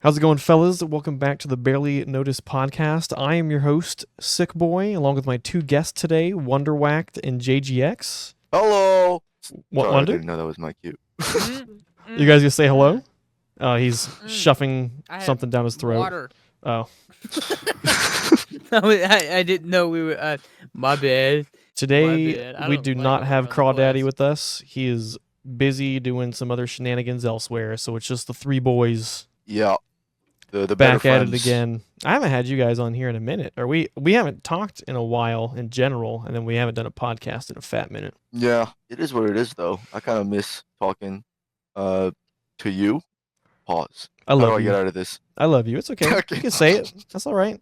How's it going, fellas? Welcome back to the Barely Noticed podcast. I am your host, Sick Boy, along with my two guests today, WonderWacked and JGX. Hello. What, Sorry, I Wonder? didn't know that was my cue. You guys gonna say hello? Oh, he's Mm. shoving I have something down his throat. Water. Oh. I didn't know we were. My bad. Today, bad. I we don't do like not going have around the Crawdaddy class. with us. He is busy doing some other shenanigans elsewhere, so it's just the three boys Yeah, the back better at it friends. again. I haven't had you guys on here in a minute, or we haven't talked in a while in general, and then we haven't done a podcast in a fat minute. Yeah, it is what it is, though. I kind of miss talking, to you. Pause. I How do love I you. get out of this? I love you. It's okay. Okay. You can say it. That's all right.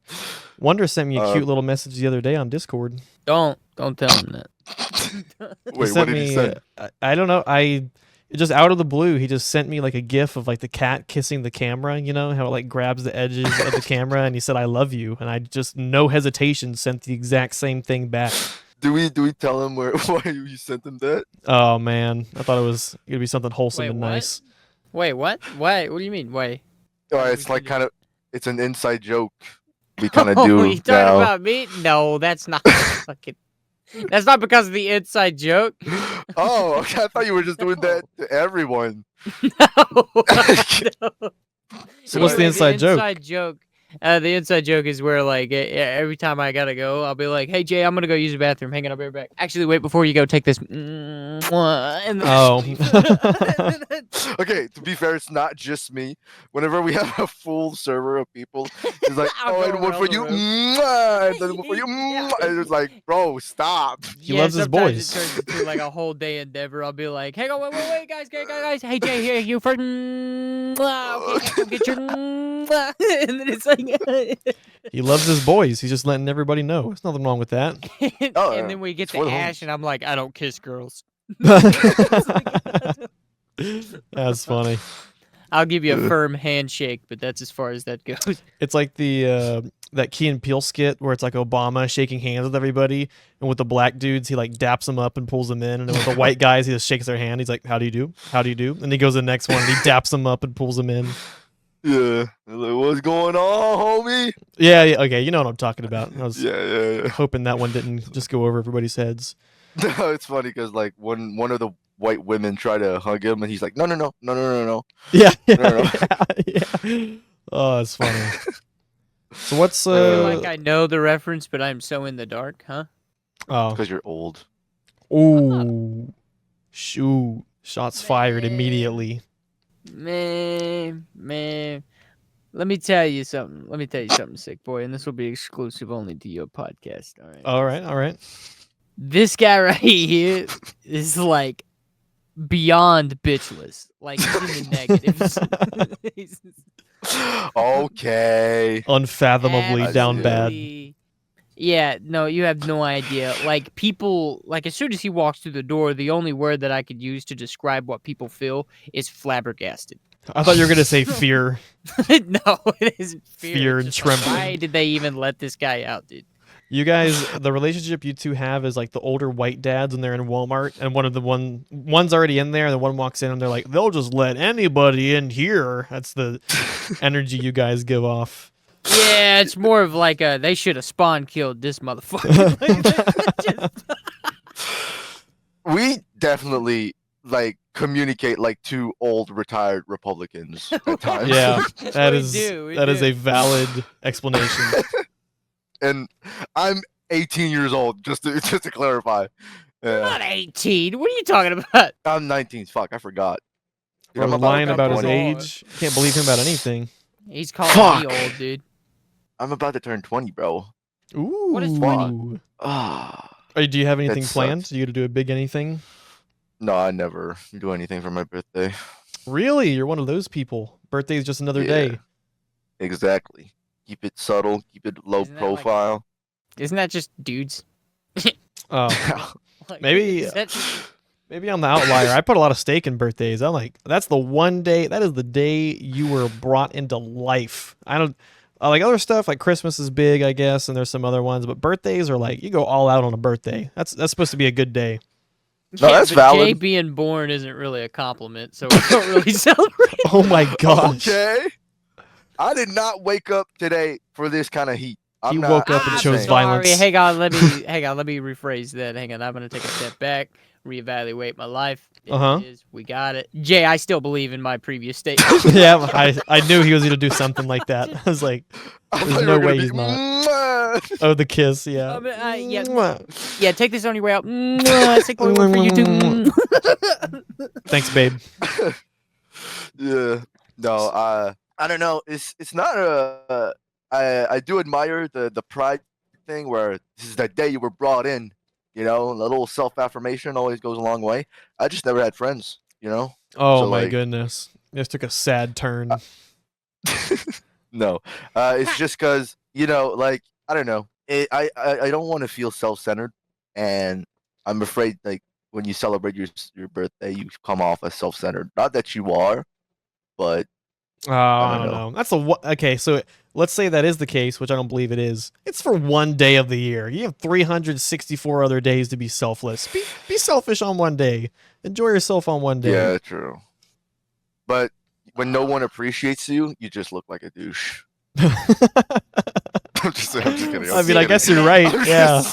Wonder sent me a Uh, cute little message the other day on Discord. Don't tell him that. He Wait, sent what did me, he say? I don't know. Just out of the blue, he just sent me like a gif of like the cat kissing the camera. You know how it like grabs the edges of the camera, and he said, "I love you," and I just no hesitation sent the exact same thing back. Do we tell him why you sent him that? Oh man, I thought it was gonna be something wholesome Wait, and what? nice. Wait, what? Why? What do you mean? Why? Oh, What it's did we like do? kind of, it's an inside joke. We kind of Oh, do you talking now. about me? No, that's not fucking. That's not because of the inside joke. Oh, okay. I thought you were just doing that to everyone. No. So what's the Anyway, inside joke? Inside joke. The inside joke is where like every time I gotta go, I'll be like, "Hey Jay, I'm gonna go use the bathroom. Hang on, I'll be right back." Actually, wait before you go, take this. And then Oh. Okay, to be fair, it's not just me. Whenever we have a full server of people, it's like, I'll oh, go and one around for the you, room. and then one for you, Yeah. and it's like, bro, stop. He loves his sometimes boys. It turns into like a whole day endeavor. I'll be like, "Hang on, wait, guys. Hey Jay, here you first. Okay, go get your." And then it's like, He loves his boys. He's just letting everybody know. There's nothing wrong with that. Oh, and yeah. then we get It's to for the Ash, homies. and I'm like, "I don't kiss girls." That's funny. I'll give you a firm handshake, but that's as far as that goes. It's like the that Key and Peele skit where it's like Obama shaking hands with everybody, and with the black dudes he like daps them up and pulls them in, and then with the white guys he just shakes their hand. He's like, "How do you do? How do you do?" And he goes to the next one and he daps them up and pulls them in. Yeah, like, what's going on, homie? Yeah, okay, you know what I'm talking about. I was Yeah. hoping that one didn't just go over everybody's heads. No, it's funny because like when one of the white women try to hug him, and he's like, no. Yeah, No. yeah. Oh, it's funny. So what's I feel like I know the reference, but I'm so in the dark, huh? oh Because you're old. ooh shoot shots fired immediately. Man. Let me tell you something, sick boy, and this will be exclusive only to your podcast. All right. All right. This guy right here is like beyond bitchless. Like he's in the negatives. He's Okay. Unfathomably down bad. absolutely- Yeah, no, you have no idea. Like people, like as soon as he walks through the door, the only word that I could use to describe what people feel is flabbergasted. I thought you were gonna say fear. No, it isn't fear. Fear it's and just like, trembling. why did they even let this guy out, dude? You guys, the relationship you two have is like the older white dads when they're in Walmart, and one's already in there, and the one walks in, and they're like, "They'll just let anybody in here." That's the energy you guys give off. Yeah, it's more of like they should have spawn killed this motherfucker. We definitely like communicate like two old retired Republicans at times. Yeah, that We is do, we that is do. a valid explanation. And I'm 18 years old, just to clarify. Yeah. Not 18. What are you talking about? I'm 19. Fuck, I forgot. Dude, Bro, I'm lying about his to- age. Can't believe him about anything. He's calling me Fuck. old, dude. I'm about to turn 20, bro. Ooh. What is 20? Ah. Do you have anything sucks. planned? Do you got to do a big anything? No, I never do anything for my birthday. Really? You're one of those people. Birthday's just another Yeah. day. Exactly. Keep it subtle. Keep it low Isn't that like- profile. Isn't that just dudes? Oh, Like, Maybe- is that just- maybe I'm the outlier. I put a lot of stake in birthdays. I'm like, that's the one day. That is the day you were brought into life. I don't. Like other stuff, like Christmas is big, I guess, and there's some other ones. But birthdays are like you go all out on a birthday. That's supposed to be a good day. No, that's but valid. Jay being born isn't really a compliment, so we don't really celebrate. Oh my gosh. Okay. I did not wake up today for this kind of heat. He I'm woke not up and I'm chose insane. violence. sorry. Hang on, let me rephrase that. Hang on, I'm gonna take a step back, reevaluate my life. There Uh-huh. it is. We got it. Jay, I still believe in my previous statement. Yeah, I knew he was gonna do something like that. I was like, I there's thought you no were gonna way be, he's not. "Mwah." Oh, the kiss, yeah. Yeah, Mwah. yeah. Take this on your way out. Sick boy one for you too. Thanks, babe. Yeah. No, I don't know. It's not a. I do admire the pride thing where this is the day you were brought in. You know, a little self affirmation always goes a long way. I just never had friends. You know. Oh So, my like- goodness, this took a sad turn. No, it's just because like I don't know. I don't want to feel self centered, and I'm afraid like when you celebrate your birthday, you come off as self centered. Not that you are, but Oh, I don't don't know. know. That's okay. So let's say that is the case, which I don't believe it is. It's for one day of the year. You have 364 other days to be selfless. Be selfish on one day. Enjoy yourself on one day. yeah, true. But when no one appreciates you, you just look like a douche. I'm just kidding. I mean, I guess you're right. Yeah.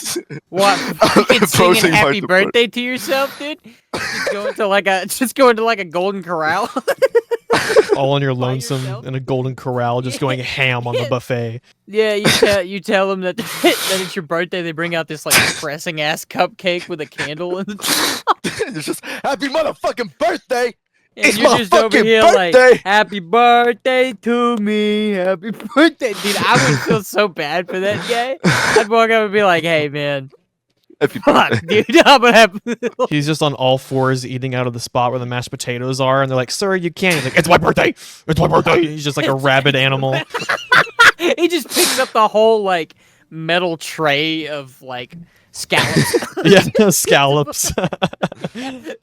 What? Fucking singing happy birthday to yourself, dude? Just going to like a golden corral. All on your By lonesome yourself? in a golden corral, just going ham on the Yeah. buffet. Yeah, you tell them that that it's your birthday. They bring out this like depressing ass cupcake with a candle in the top. It's just happy motherfucking birthday. And It's you're my just over fucking here birthday. like, happy birthday to me, happy birthday. Dude, I would feel so bad for that guy. I'd walk up and be like, hey, man, Happy fuck, birthday. dude, I'm gonna have... He's just on all fours eating out of the spot where the mashed potatoes are, and they're like, "Sir, you can't." He's like, "It's my birthday. It's my birthday." He's just like a rabid animal. He just picks up the whole, like, metal tray of, like, scallops. Yeah, scallops.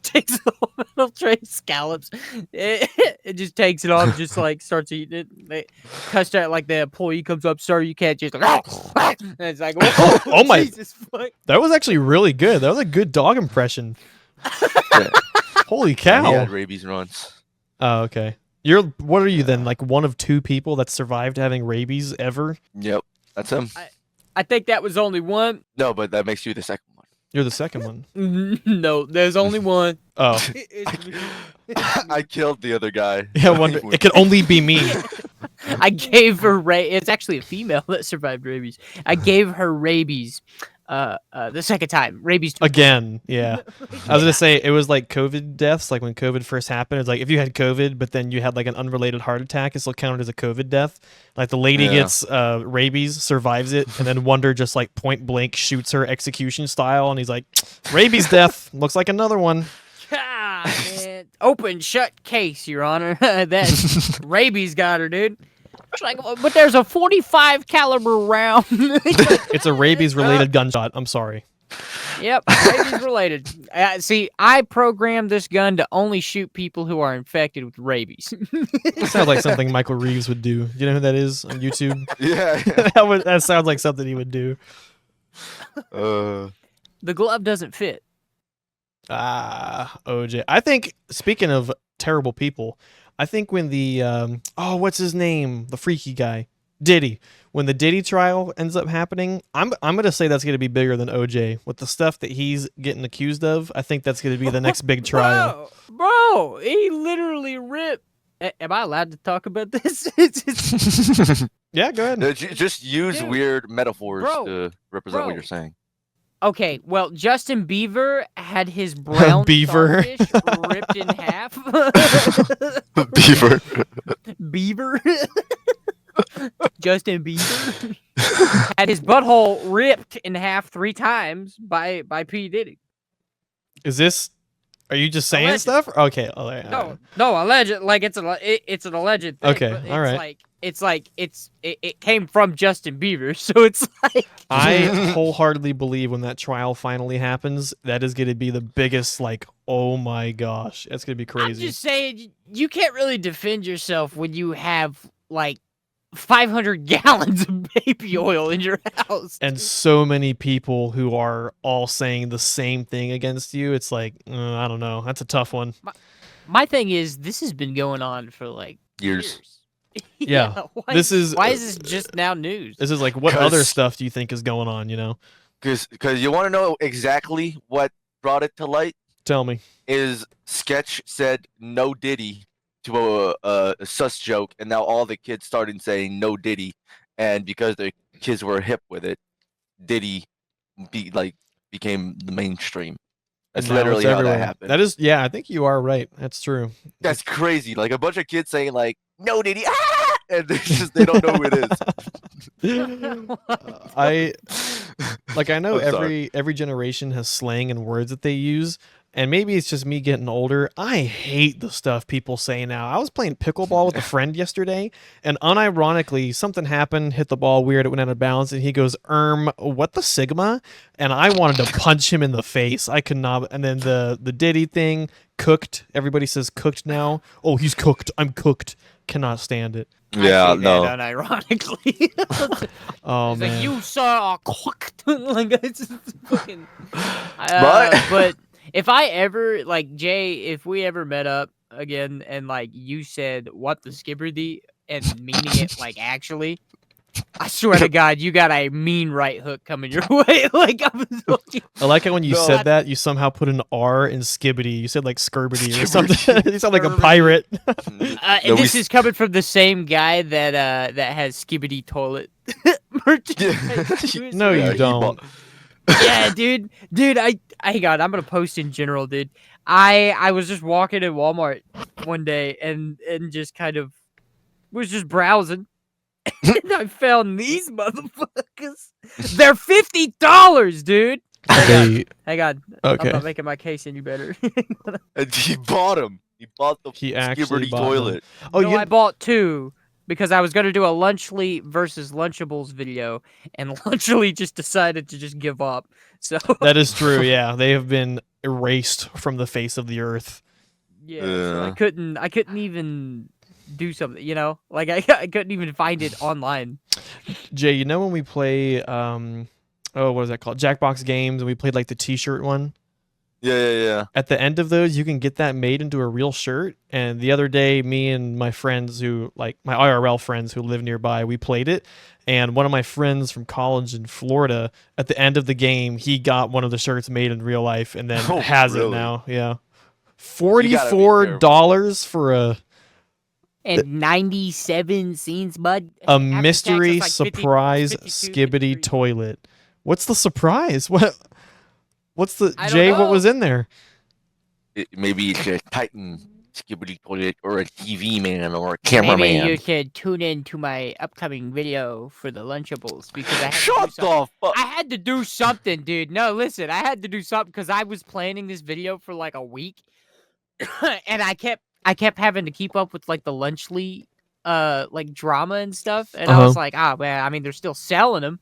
Takes the whole metal tray of scallops. It just takes it off, just, like, starts eating it. They cuss out, like, the employee comes up, "Sir, you can't just..." And it's like, Oh my- Jesus fuck. That was actually really good. That was a good dog impression. Yeah. Holy He cow! had rabies runs. Oh, okay. What are you then? Like one of two people that survived having rabies ever? Yep, that's him. I think that was only one. No, but that makes you the second one. You're the second one. No, there's only one. Oh, It's me. I killed the other guy. yeah. It could only be me. I gave her It's actually a female that survived rabies. I gave her rabies. The second time, rabies. Again, yeah. I was gonna say it was like COVID deaths. Like when COVID first happened, it's like if you had COVID, but then you had like an unrelated heart attack, it's still counted as a COVID death. Like the lady Yeah. gets rabies, survives it, and then Wonder just like point blank shoots her execution style, and he's like, "Rabies death. Looks like another one." Ah, man. Open shut case, Your Honor. That rabies got her, dude. She's like, but there's a 45 caliber round. It's a rabies related gunshot. I'm sorry. Yep, rabies related. See, I programmed this gun to only shoot people who are infected with rabies. Sounds like something Michael Reeves would do. You know who that is on YouTube? Yeah. that sounds like something he would do. The glove doesn't fit. OJ. I think speaking of terrible people, I think when the what's his name? The freaky guy. Diddy. When the Diddy trial ends up happening, I'm gonna say that's gonna be bigger than OJ. With the stuff that he's getting accused of, I think that's gonna be the next big trial. Bro, he literally ripped. Am I allowed to talk about this? Yeah, go ahead. Just use Dude. weird metaphors Bro. to represent Bro. what you're saying. Okay, well, Justin Bieber had his brown Beaver. starfish ripped in half. Beaver. Beaver. Justin Bieber had his butthole ripped in half 3 times by P Diddy. Is this? Are you just saying Alleged. stuff? Okay. All right. No, alleged. Like it's an alleged thing. Okay, but all right. It came from Justin Bieber, so it's like I wholeheartedly believe when that trial finally happens, that is going to be the biggest, like, oh my gosh, that's going to be I'm crazy. just saying you can't really defend yourself when you have like 500 gallons of baby oil in your house. And so many people who are all saying the same thing against you. It's like, I don't know. That's a tough one. My thing is, this has been going on for like Years. Yeah, why, this is why is this just now news? this is like what other 'Cause- stuff do you think is going on? You know, Because you want to know exactly what brought it to light tell me. is Sketch said no Diddy to a sus joke, and now all the kids started saying no Diddy, and because the kids were hip with it, Diddy became the mainstream. And That's now literally it's how that everywhere. happened. That is, yeah, I think you are right. That's true. That's crazy. Like a bunch of kids saying like no Diddy, ah! And they don't know who it is. I I know I'm sorry. every generation has slang and words that they use, and maybe it's just me getting older. I hate the stuff people say now. I was playing pickleball with a friend yesterday, and unironically something happened, hit the ball weird, it went out of bounds, and he goes, what the sigma?" And I wanted to punch him in the face. I could not. And then the Diddy thing, cooked. Everybody says cooked now. Oh, he's cooked. I'm cooked. Cannot stand it. Yeah, I say no. that unironically. Oh It's man. like you saw like it's just fucking. But- But if I ever like Jay, if we ever met up again and like you said what the skibberdy and meaning it like actually, I swear to God, you got a mean right hook coming your way. Like I'm fucking. I like it when you No. said that, you somehow put an R in skibbity. You said like skirbity or something. Skibbity. You sound like a Skirbity. pirate. And No, we this s- is coming from the same guy that has skibberty toilet merchandise. Yeah. No, Yeah, you he don't. Yeah, dude, I hang on. I'm gonna post in general, dude. I was just walking in Walmart one day and just kind of was just browsing, and I found these motherfuckers. They're $50, dude. They, Hang on, I'm okay. not making my case any better. And he bought him. He bought the He actually Skibberty bought them. toilet. Oh, No, you I bought two because I was gonna do a Lunchly versus Lunchables video, and Lunchly just decided to just give up. So that is true. Yeah, they have been erased from the face of the earth. yeah, so Yeah. I couldn't even do something, like I couldn't even find it online. Jay, you know when we play what is that called? Jackbox games, and we played like the T-shirt one. Yeah. At the end of those, you can get that made into a real shirt. And the other day, me and my friends who, like my IRL friends who live nearby, we played it. And one of my friends from college in Florida, at the end of the game, he got one of the shirts made in real life and then Oh, has it really? now. Yeah. You gotta be $44 for And 97 scenes, bud. a After tax, mystery it's like 50 surprise 52, skibbity 53. toilet. What's the surprise? What's the I don't Jay? What know. was in there? Maybe it's a Titan Skibberty toilet or a TV man or a Maybe cameraman. you should tune in to my upcoming video for the Lunchables because I had to do Shut something. the fuck. I had to do something, dude. No, listen, I had to do something because I was planning this video for like a week, and I kept having to keep up with like the Lunchly, like drama and stuff, and I was like, man, I mean, they're still selling them,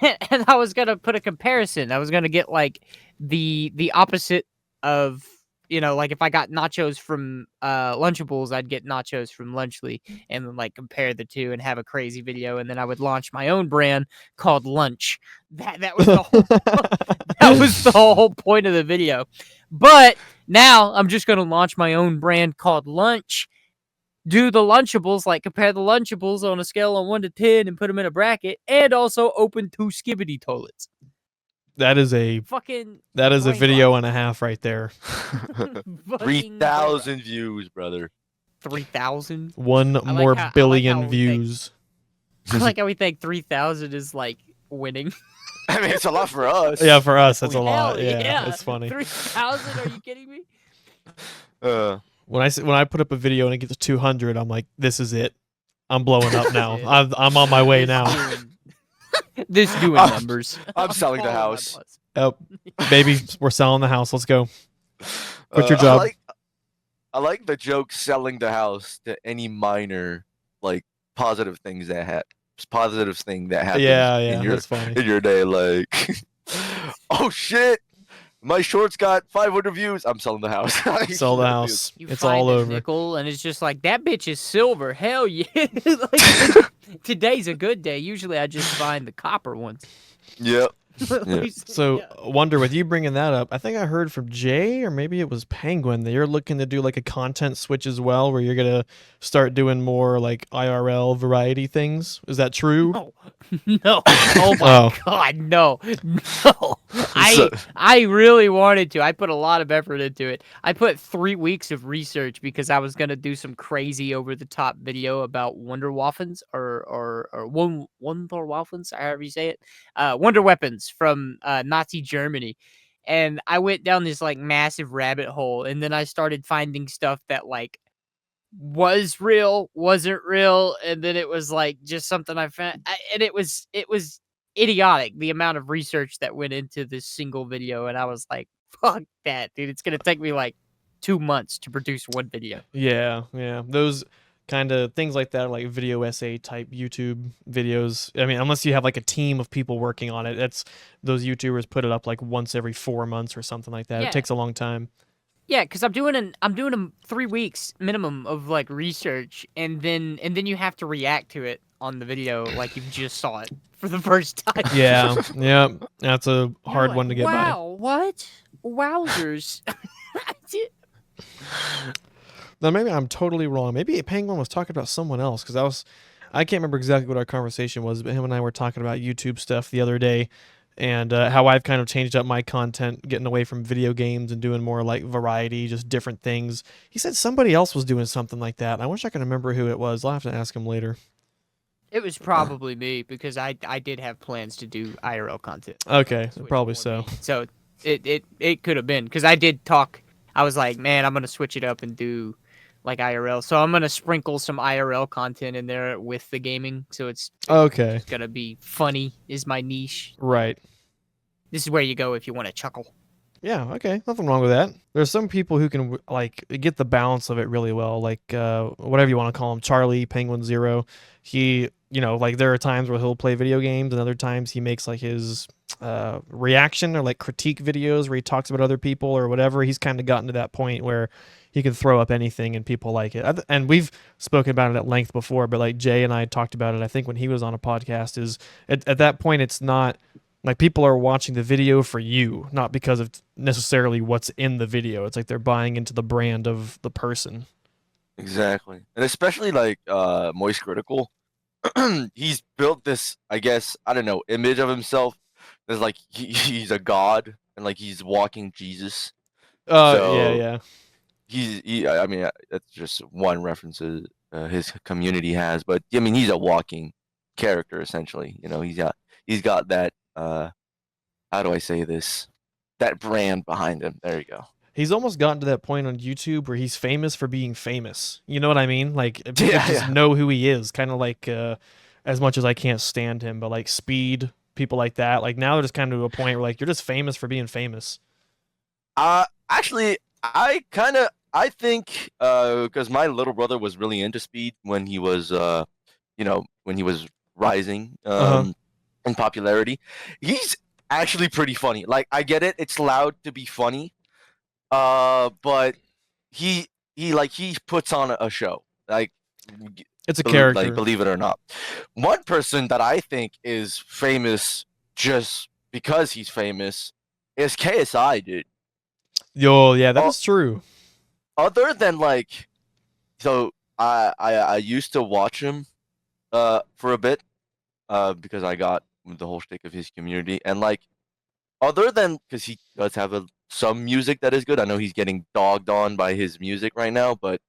and I was gonna put a comparison. I was gonna get like the opposite of. Like if I got nachos from Lunchables, I'd get nachos from Lunchly and then like compare the two and have a crazy video, and then I would launch my own brand called Lunch. That was the whole that was the whole point of the video. But now I'm just gonna launch my own brand called Lunch. Do the Lunchables, like compare the Lunchables on a scale of 1 to 10 and put them in a bracket, and also open 2 skibbity toilets. That is a Fucking video brainwash. and a half right there. Fucking 3,000 views, brother. 3,000. One like more how- I like billion how we think- views. I like how we think 3,000 is like winning. I mean, it's a lot for us. Yeah, for us, that's a Hell lot. Yeah, it's funny. 3,000? Are you kidding me? When I put up a video and it gets to 200, I'm like, this is it. I'm blowing up now. Yeah. I'm on my way This now. This doing numbers. I'm selling the calling my house. boss. Oh, baby, we're selling the house. Let's go. Quit your job. I like the joke selling the house to any minor like positive things that positive thing that happens Yeah, in your that's funny. in your day. Like, oh shit, my shorts got 500 views. I'm selling the house. Sell the house. You It's find all a over. nickel and it's just like, that bitch is silver. Hell yeah. Like, today's a good day. Usually I just find the copper ones. Yep. Yeah. So, Wonder, with you bringing that up, I think I heard from Jay, or maybe it was Penguin, that you're looking to do like a content switch as well, where you're gonna start doing more like IRL variety things. Is that true? No, no. Oh my Oh. God, no, no. So- I really wanted to. I put a lot of effort into it. I put 3 weeks of research because I was gonna do some crazy over the top video about WonderWaffens or Wonderwaffens, however you say it, Wonder Weapons from Nazi Germany. And I went down this like massive rabbit hole, and then I started finding stuff that like was real, wasn't real, and then it was like just something I found, and it was idiotic the amount of research that went into this single video, and I was like, "Fuck that, dude! It's gonna take me like 2 months to produce one video." Yeah, yeah. Those kind of things like that, are like video essay type YouTube videos. I mean, unless you have like a team of people working on it, that's those YouTubers put it up like once every 4 months or something like that. Yeah. It takes a long time. Yeah, because I'm doing 3 weeks minimum of like research, and then you have to react to it on the video like you just saw it for the first time. Yeah, yeah. That's a You're hard like, one to get by. wow, what? Wowzers! Now maybe I'm totally wrong. Maybe Penguin was talking about someone else, because I can't remember exactly what our conversation was, but him and I were talking about YouTube stuff the other day, and how I've kind of changed up my content, getting away from video games and doing more like variety, just different things. He said somebody else was doing something like that. I wish I could remember who it was. I'll have to ask him later. It was probably me because I did have plans to do IRL content. Okay, Switch probably more so. me. So it could have been because I did talk. I was like, man, I'm gonna switch it up and do like IRL. So I'm gonna sprinkle some IRL content in there with the gaming. So it's Okay, gonna be funny is my niche. right. This is where you go if you want to chuckle. Yeah, okay, nothing wrong with that. There's some people who can like get the balance of it really well, like whatever you want to call him, Charlie Penguin Zero. He, like there are times where he'll play video games, and other times he makes like his reaction or like critique videos where he talks about other people or whatever. He's kind of gotten to that point where he can throw up anything and people like it. And we've spoken about it at length before, but like Jay and I talked about it, I think when he was on a podcast, is at that point it's not like people are watching the video for you, not because of necessarily what's in the video. It's like they're buying into the brand of the person. Exactly. And especially like Moist Critical. He's built this, I guess, I don't know, image of himself as like he's a god and like he's walking Jesus. Yeah, So- yeah. I mean, that's just one reference his community has, but I mean, he's a walking character essentially. He's got that how do I say this? That brand behind him. There you go. He's almost gotten to that point on YouTube where he's famous for being famous. You know what I mean? Like people Yeah, just yeah. know who he is. Kind of like as much as I can't stand him, but like Speed, people like that. Like now they're just kind of to a point where like you're just famous for being famous. Actually, I think because my little brother was really into Speed when he was when he was rising in popularity. He's actually pretty funny. Like I get it, it's loud to be funny. But he puts on a show. Like It's a character. Like believe it or not. One person that I think is famous just because he's famous is KSI, dude. Yo, yeah, that Oh. is true. Other than like, so I used to watch him for a bit because I got the whole shtick of his community, and like other than because he does have some music that is good. I know he's getting dogged on by his music right now, but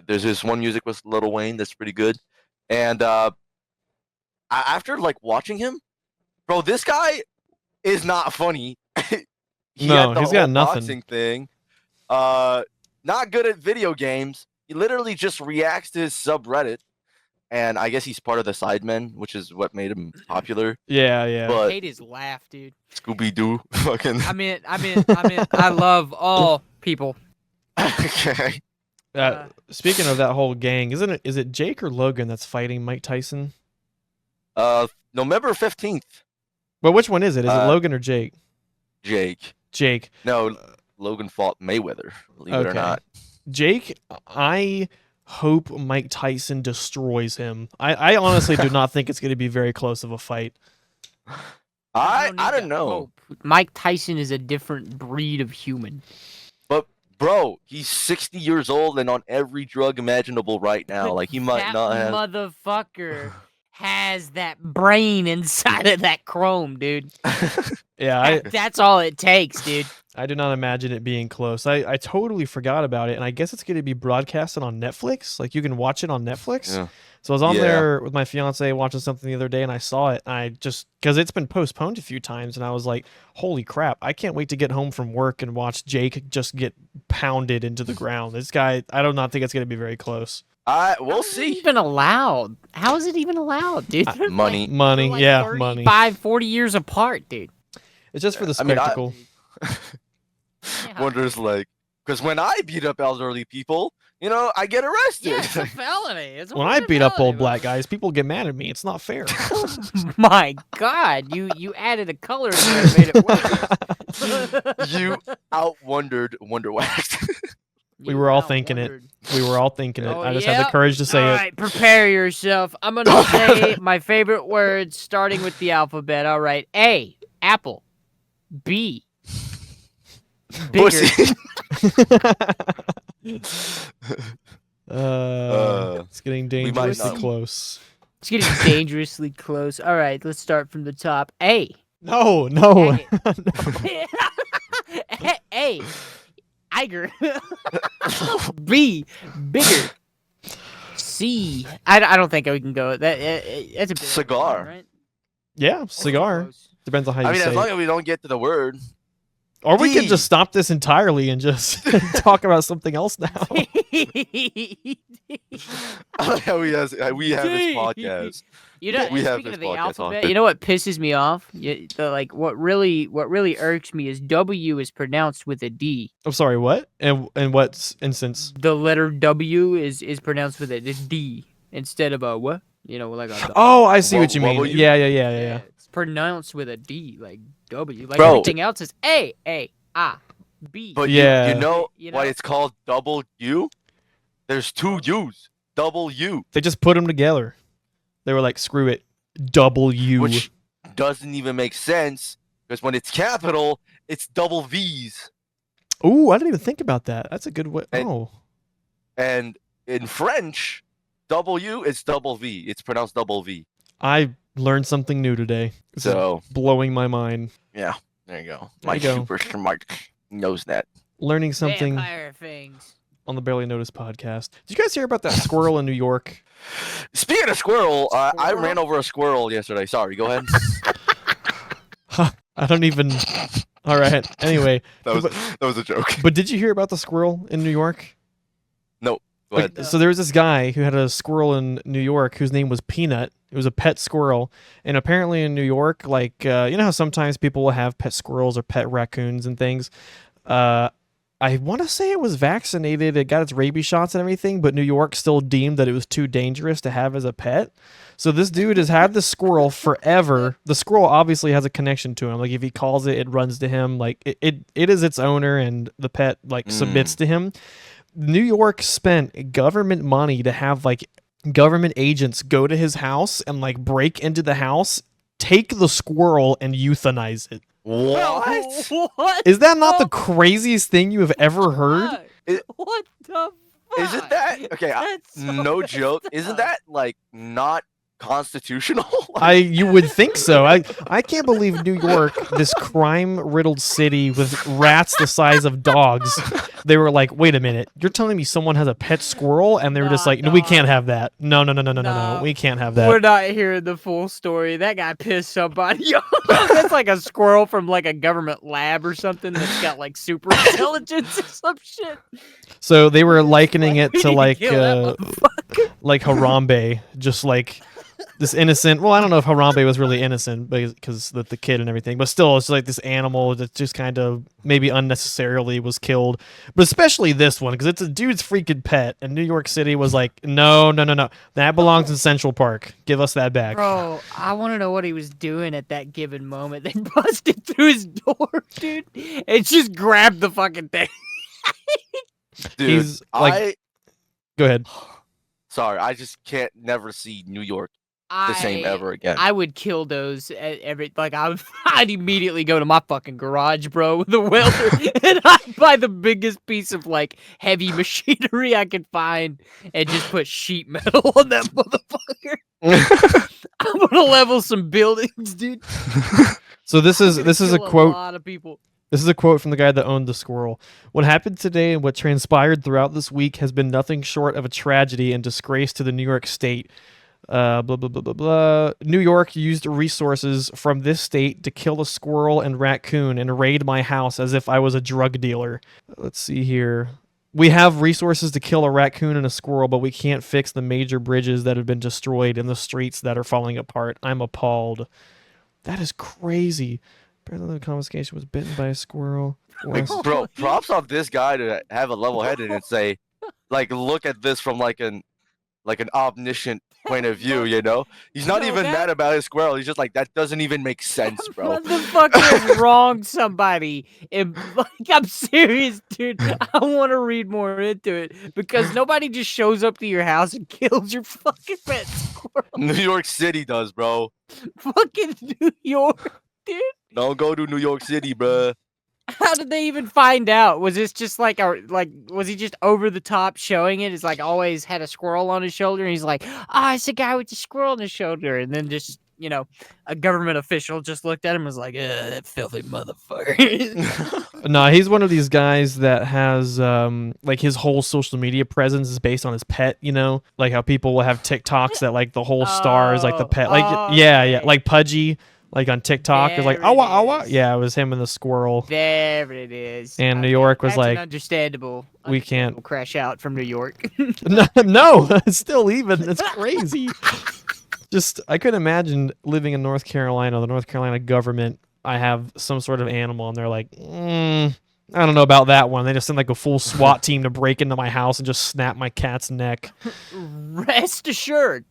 there's this one music with Lil Wayne that's pretty good. And after like watching him, bro, this guy is not funny. He No, had the he's got whole nothing. boxing thing. Not good at video games. He literally just reacts to his subreddit, and I guess he's part of the Sidemen, which is what made him popular. Yeah, yeah. I But hate his laugh, dude. Scooby Doo, fucking. I mean, I love all people. Okay. Speaking of that whole gang, is it Jake or Logan that's fighting Mike Tyson? November 15th, But which one is it? Is it Uh, Logan or Jake? Jake. Jake. No, Logan fought Mayweather. Believe it or Okay. not. Jake, I hope Mike Tyson destroys him. I honestly do not think it's going to be very close of a fight. I don't know. Hope. Mike Tyson is a different breed of human. But bro, he's 60 years old and on every drug imaginable right now. Like he might That not have. motherfucker has that brain inside of that chrome, dude. Yeah, That's all it takes, dude. I do not imagine it being close. I totally forgot about it, and I guess it's going to be broadcasted on Netflix. Like you can watch it on Netflix. Yeah. So I was on Yeah. there with my fiance watching something the other day, and I saw it. And I just because it's been postponed a few times, and I was like, "Holy crap! I can't wait to get home from work and watch Jake just get pounded into the ground." This guy, I do not think it's going to be very close. We'll How is it see. even allowed? How is it even allowed, dude? They're Money. Money, they're like yeah, 35, money. 40 years apart, dude. It's just for the I mean, spectacle. Yeah. Wonders like, because when I beat up elderly people, I get arrested. Yeah, it's a felony. It's a When I fucking beat up felony, old black guys, people get mad at me. It's not fair. My God, you added a color to it, made it worse. You outwondered WonderWacked. We were all thinking it. We were all thinking it. Oh, I just had the yep. courage to say All it. right, prepare yourself. I'm gonna say my favorite words, starting with the alphabet. All right, A, apple. B, bigger. Pussy. It's getting dangerously not- close. It's getting dangerously close. All right, let's start from the top. A. No. A. A. Iger. B. Bigger. C. I don't think we can go. That's a big Cigar. one, right? Yeah, cigar. Close. Depends on how you I mean, say as long it. as we don't get to the word. Or we could D. just stop this entirely and just talk about something else now. we have this D. podcast. You know, We have speaking this of the podcast alphabet, on. you know what pisses me off? What really irks me is W is pronounced with a D. I'm sorry, what? And in what instance? The letter W is pronounced with a D instead of a what? Like a Oh, I see what you mean. W? Yeah. It's pronounced with a D, like W. Like Bro. everything else is A, B. But Yeah. you know You why know? it's called double U? There's two U's. Double U. They just put them together. They were like, screw it. W. Which doesn't even make sense because when it's capital, it's double V's. Ooh, I didn't even think about that. That's a good way. And- Oh. And in French, W is double V. It's pronounced double V. I learned something new today. This is So, blowing my mind. there you go. There My you go. super smart knows that. Learning something Vampire things. on the Barely Noticed podcast. Did you guys hear about that squirrel in New York? Speaking of squirrel, I Squirrel? ran over a squirrel yesterday. Sorry, go ahead. I don't even. All right. Anyway, that was a joke. but did you hear about the squirrel in New York? Go ahead. So there was this guy who had a squirrel in New York whose name was Peanut. It was a pet squirrel, and apparently in New York, like you know how sometimes people will have pet squirrels or pet raccoons and things. I want to say it was vaccinated. It got its rabies shots and everything, but New York still deemed that it was too dangerous to have as a pet. So this dude has had the squirrel forever. The squirrel obviously has a connection to him. Like if he calls it, it runs to him. Like it is its owner, and the pet like submits to him. New York spent government money to have like government agents go to his house and like break into the house, take the squirrel, and euthanize it. What? What? Is that not the craziest thing you have ever heard? fuck? It- What the fuck? Isn't that okay? That's so No joke. messed Isn't up. that like not constitutional? You would think so. I can't believe New York, this crime-riddled city with rats the size of dogs. They were like, wait a minute, you're telling me someone has a pet squirrel? And they were just Nah, like, no, we nah. can't have that. No, Nah. we can't have We're that. not hearing the full story. That guy pissed somebody off. That's like a squirrel from like a government lab or something that's got like super intelligence or some shit. So they were likening it We to need like kill that motherfucker. like Harambe, just like this innocent. Well, I don't know if Harambe was really innocent because the kid and everything, but still, it's like this animal that just kind of maybe unnecessarily was killed. But especially this one because it's a dude's freaking pet, and New York City was like, no, that belongs in Central Park. Give us that back. Bro, I want to know what he was doing at that given moment. They busted through his door, dude, and just grabbed the fucking thing. Dude, He's, like- Go ahead. sorry, I just can't never see New York the same ever again. I would kill those every like I'd immediately go to my fucking garage, bro, with a welder, and I'd buy the biggest piece of like heavy machinery I could find, and just put sheet metal on that motherfucker. I'm gonna level some buildings, dude. So this is a quote. A lot of people. This is a quote from the guy that owned the squirrel. What happened today and what transpired throughout this week has been nothing short of a tragedy and disgrace to the New York state. Blah, blah, blah, blah, blah. New York used resources from this state to kill a squirrel and raccoon and raid my house as if I was a drug dealer. Let's see here. We have resources to kill a raccoon and a squirrel, but we can't fix the major bridges that have been destroyed and the streets that are falling apart. I'm appalled. That is crazy. Apparently the confiscation was bitten by a squirrel. Like, bro, props on this guy to have a level headed and say, like, look at this from like an omniscient point of view, you know? He's not even mad about his squirrel. He's just like, that doesn't even make sense, bro. Motherfucker has wronged somebody. And, like, I'm serious, dude. I want to read more into it because nobody just shows up to your house and kills your fucking pet squirrel. New York City does, bro. Fucking New York, dude. Don't go to New York City, bro. How did they even find out? Was this just like was he just over the top showing it? It's like always had a squirrel on his shoulder, and he's like, it's the guy with the squirrel on his shoulder, and then just a government official just looked at him and was like, that filthy motherfucker. No, he's one of these guys that has like his whole social media presence is based on his pet, like how people will have TikToks that like the whole star is like the pet, like yeah, like Pudgy. Like on TikTok, it's like awa awa. Yeah, it was him and the squirrel. There it is. And New York was that's like, understandable. We can't crash out from New York. no, it's still even. It's crazy. Just I couldn't imagine living in North Carolina. The North Carolina government. I have some sort of animal, and they're like, I don't know about that one. They just send like a full SWAT team to break into my house and just snap my cat's neck. Rest assured.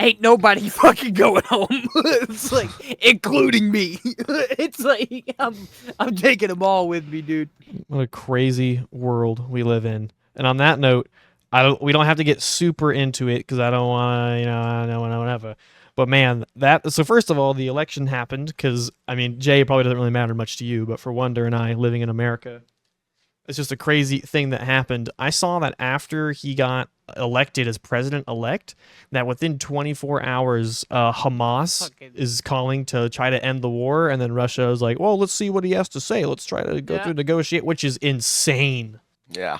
Ain't nobody fucking going home. It's like, including me. It's like I'm taking them all with me, dude. What a crazy world we live in. And on that note, we don't have to get super into it because I don't want to, I don't whatever. But man, so first of all, the election happened because I mean, Jay, it probably doesn't really matter much to you, but for Wonder and I living in America, it's just a crazy thing that happened. I saw that after he got elected as president-elect, that within 24 hours, Hamas is calling to try to end the war, and then Russia is like, well, let's see what he has to say. Let's try to go through negotiate, which is insane. Yeah.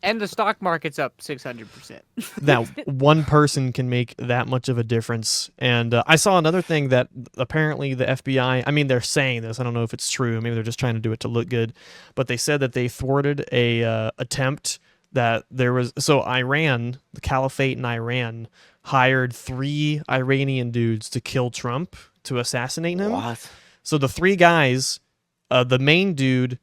And the stock market's up 600%. That one person can make that much of a difference. And I saw another thing that apparently the FBI, I mean, they're saying this. I don't know if it's true. Maybe they're just trying to do it to look good. But they said that they thwarted a attempt that there was. So Iran, the caliphate in Iran, hired 3 Iranian dudes to kill Trump, to assassinate him. What? So the 3 guys, the main dude,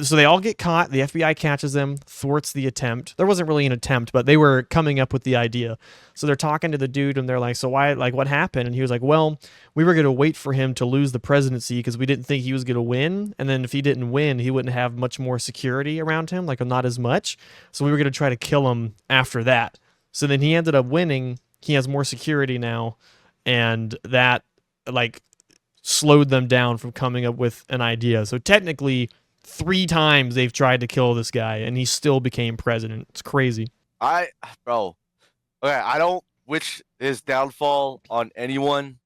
so they all get caught. The FBI catches them, thwarts the attempt. There wasn't really an attempt, but they were coming up with the idea. So they're talking to the dude, and they're like, so why, like, what happened? And he was like, well, we were going to wait for him to lose the presidency because we didn't think he was going to win. And then if he didn't win, he wouldn't have much more security around him, like not as much. So we were going to try to kill him after that. So then he ended up winning. He has more security now. And that, like, slowed them down from coming up with an idea. So technically, 3 times they've tried to kill this guy, and he still became president. It's crazy. Bro. Okay, I don't wish his downfall on anyone,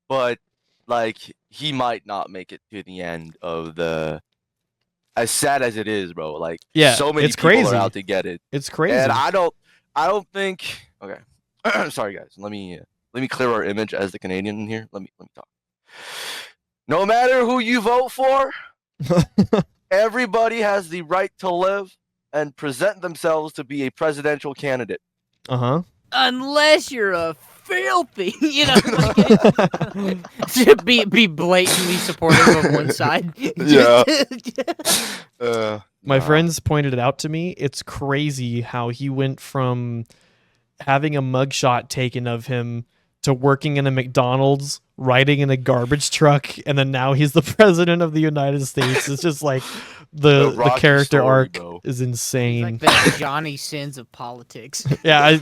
but like he might not make it to the end of the. As sad as it is, bro. Like, yeah, so many it's people crazy. are out to get it. It's crazy. And I don't think. Okay, sorry guys. Let me clear our image as the Canadian in here. Let me talk. No matter who you vote for. Everybody has the right to live and present themselves to be a presidential candidate. Uh-huh. Unless you're a filthy, to be blatantly supportive of one side. Yeah. My friends pointed it out to me. It's crazy how he went from having a mugshot taken of him to working in a McDonald's, riding in a garbage truck, and then now he's the president of the United States. It's just like the character story, arc bro. is insane. It's like the Johnny Sins of politics. Yeah,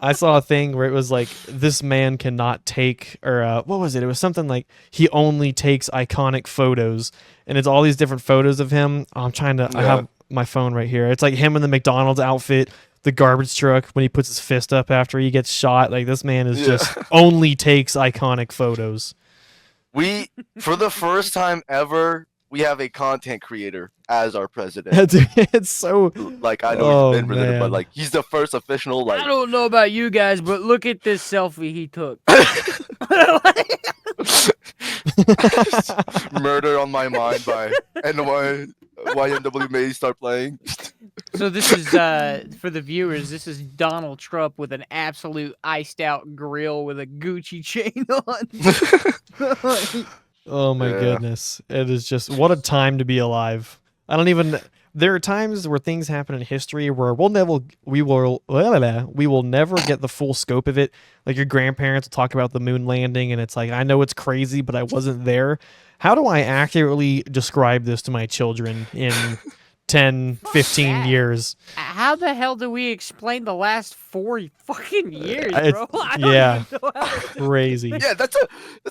I saw a thing where it was like this man cannot take, or what was it? It was something like he only takes iconic photos, and it's all these different photos of him. I'm trying to. I Yeah. have my phone right here. It's like him in the McDonald's outfit, the garbage truck when he puts his fist up after he gets shot. Like this man is Yeah. just only takes iconic photos. We, for the first time ever, we have a content creator as our president. Dude, it's so. Like I know Oh, he's been president, but man. like he's the first official. Like I don't know about you guys, but look at this selfie he took. Murder on My Mind by YNW may start playing. So this is for the viewers. This is Donald Trump with an absolute iced out grill with a Gucci chain on. Oh my Yeah. goodness. It is just what a time to be alive. I don't even there are times where things happen in history where we will never get the full scope of it. Like your grandparents will talk about the moon landing and it's like I know it's crazy but I wasn't there. How do I accurately describe this to my children in 10, 15 that. years? How the hell do we explain the last 4 fucking years, It's- bro? I don't yeah. even know how to- Crazy. Yeah, that's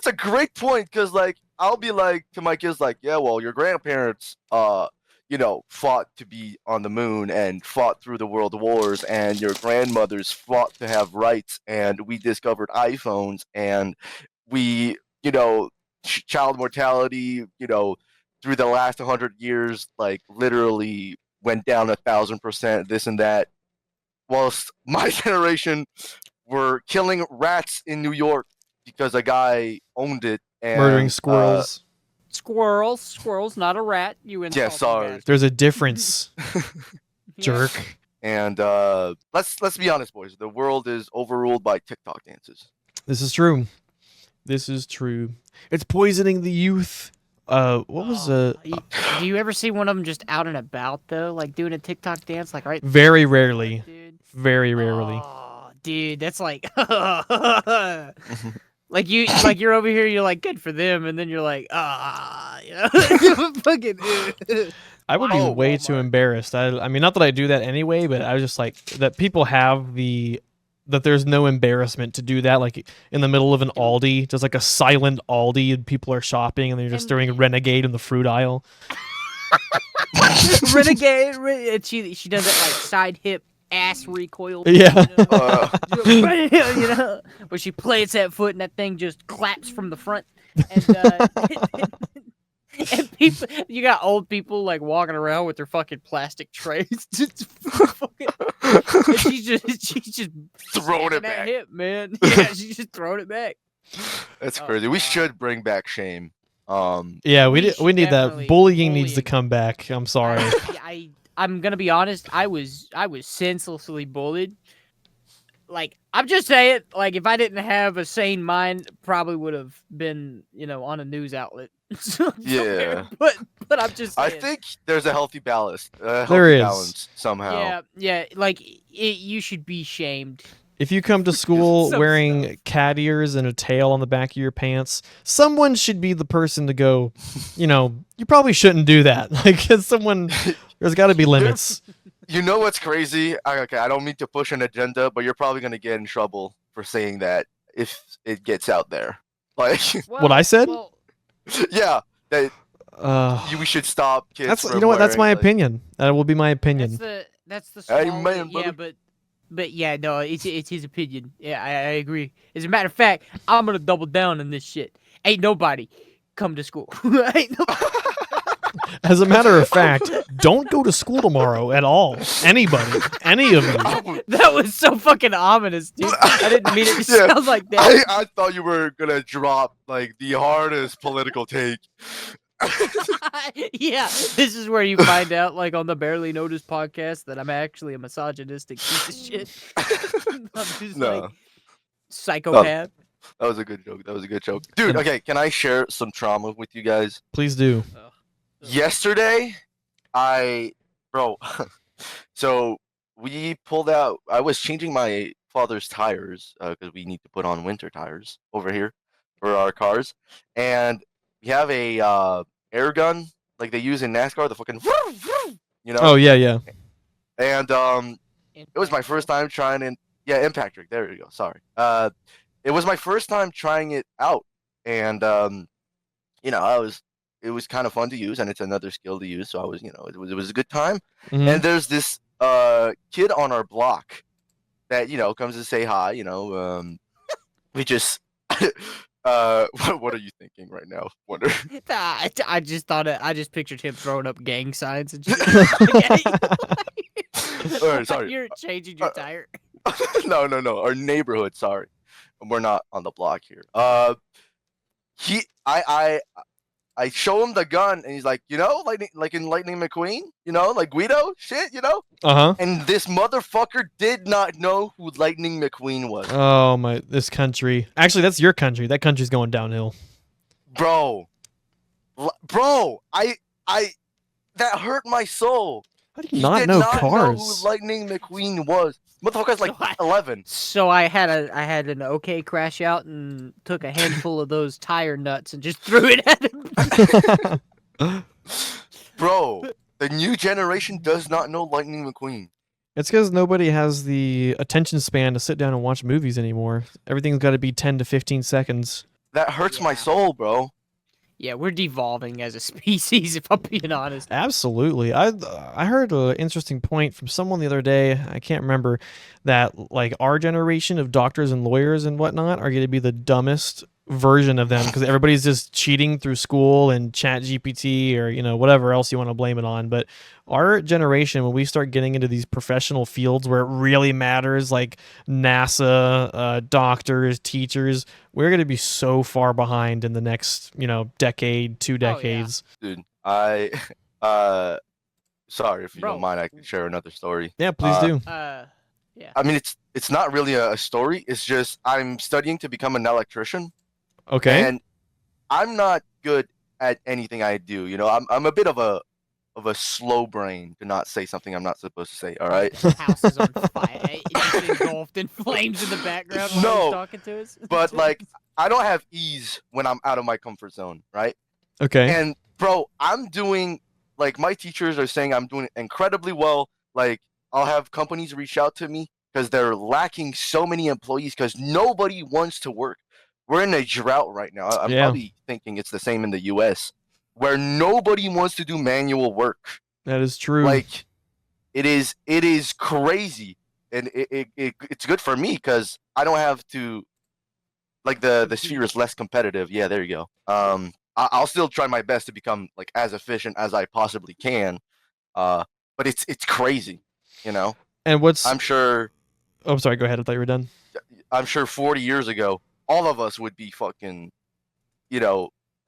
a great point because like I'll be like to my kids like, yeah, well, your grandparents you know fought to be on the moon and fought through the world wars, and your grandmothers fought to have rights, and we discovered iPhones, and we child mortality through the last 100 years like literally went down 1,000%, this and that, whilst my generation were killing rats in New York because a guy owned it and Murdering squirrels. Squirrels, not a rat. You insulting sorry. bastard. There's a difference, Yeah. jerk. And let's be honest, boys. The world is overruled by TikTok dances. This is true. This is true. It's poisoning the youth. What was Do you ever see one of them just out and about though, like doing a TikTok dance, like right? very rarely. Dude. Very rarely. Oh, dude, that's like, like you're over here, you're like good for them, and then you're like, fucking. I would be Oh, way too Walmart. embarrassed. I mean, not that I do that anyway, but I was just like that people have that there's no embarrassment to do that, like in the middle of an Aldi, just like a silent Aldi, and people are shopping, and they're just And- doing Renegade in the fruit aisle. Renegade, and she does that like side hip ass recoil. Yeah. You know, where she plants that foot and that thing just claps from the front. And, and people, you got old people like walking around with their fucking plastic trays. Just fucking, and she's just Throwing it smacking that back. hip, man. Yeah, she's just throwing it back. That's Oh, crazy. We God. should bring back shame. Yeah, we should need that. definitely- Bullying needs to bullying. come back. I'm sorry. I'm gonna be honest. I was senselessly bullied. Like I'm just saying, like if I didn't have a sane mind, probably would have been, on a news outlet. Yeah. But I'm just I saying. think there's a healthy balance. There is. Balance somehow. Yeah, like you should be shamed. If you come to school Some wearing cat ears and a tail on the back of your pants, someone should be the person to go, you probably shouldn't do that. Like, there's got to be limits. You know what's crazy? Okay, I don't mean to push an agenda, but you're probably gonna get in trouble for saying that if it gets out there. Like, What I said? Well, yeah, that we should stop kids. That's from that's my wearing, like- opinion. That will be my opinion. that's the Hey, small, man, yeah, brother. but yeah, no, it's his opinion. Yeah, I agree. As a matter of fact, I'm gonna double down on this shit. Ain't nobody come to school. Ain't nobody. As a matter of fact, don't go to school tomorrow at all. Anybody, any of you. That was so fucking ominous, dude. I didn't mean it to Yeah, sound like that. I thought you were gonna drop like the hardest political take. Yeah, this is where you find out, like on the Barely Noticed podcast, that I'm actually a misogynistic piece of shit. I'm just No. like psychopath. That was a good joke. That was a good joke, dude. Okay, can I share some trauma with you guys? Please do. Yesterday, so we pulled out. I was changing my father's tires because we need to put on winter tires over here for our cars, and we have a air gun like they use in NASCAR, the fucking Oh yeah, yeah. And it was my first time trying Yeah, Impact Rig. There you go. Sorry. It was my first time trying it out, and it was kind of fun to use, and it's another skill to use. So I was, it was a good time. Hmm. And there's this kid on our block that comes to say hi. We just what are you thinking right now, Wonder? I just thought I just pictured him throwing up gang signs and just looking at you. All right, sorry. You're changing your tire. No. Our neighborhood. Sorry, we're not on the block here. He, I show him the gun, and he's like, Lightning, like in Lightning McQueen, like Guido, shit, Uh-huh. And this motherfucker did not know who Lightning McQueen was, Oh my, this country. Actually, that's your country. That country's going downhill. bro. I, that hurt my soul. How do you He not did know not know cars? who Lightning McQueen was. Motherfucker's like So 11. So I had an okay crash out and took a handful of those tire nuts and just threw it at him. Bro, the new generation does not know Lightning McQueen. It's because nobody has the attention span to sit down and watch movies anymore. Everything's got to be 10 to 15 seconds. That hurts my Yeah. soul, bro. Yeah, we're devolving as a species, if I'm being honest. Absolutely. I heard an interesting point from someone the other day. I can't remember that like our generation of doctors and lawyers and whatnot are going to be the dumbest version of them because everybody's just cheating through school and chat GPT or whatever else you want to blame it on. But our generation, when we start getting into these professional fields where it really matters, like NASA, doctors, teachers, we're going to be so far behind in the next decade, 2 Oh, yeah. decades. Dude, sorry if you Bro. don't mind, I can share another story. Yeah, please do. Yeah. I mean, it's not really a story. It's just I'm studying to become an electrician, Okay. and I'm not good at anything I do. I'm a bit of a slow brain to not say something I'm not supposed to say. All right. The house is on fire. It's just engulfed in flames in the background while No, he's talking to us. But like, I don't have ease when I'm out of my comfort zone, right? Okay. And bro, I'm doing like my teachers are saying I'm doing incredibly well. Like I'll have companies reach out to me because they're lacking so many employees because nobody wants to work. We're in a drought right now. I'm Yeah. probably thinking it's the same in the US where nobody wants to do manual work. That is true. Like it is crazy. And it's good for me because I don't have to like the sphere is less competitive. Yeah, there you go. I'll still try my best to become like as efficient as I possibly can. But it's crazy, and what's I'm sure Oh, sorry, go ahead. I thought you were done. 40 years ago, all of us would be fucking,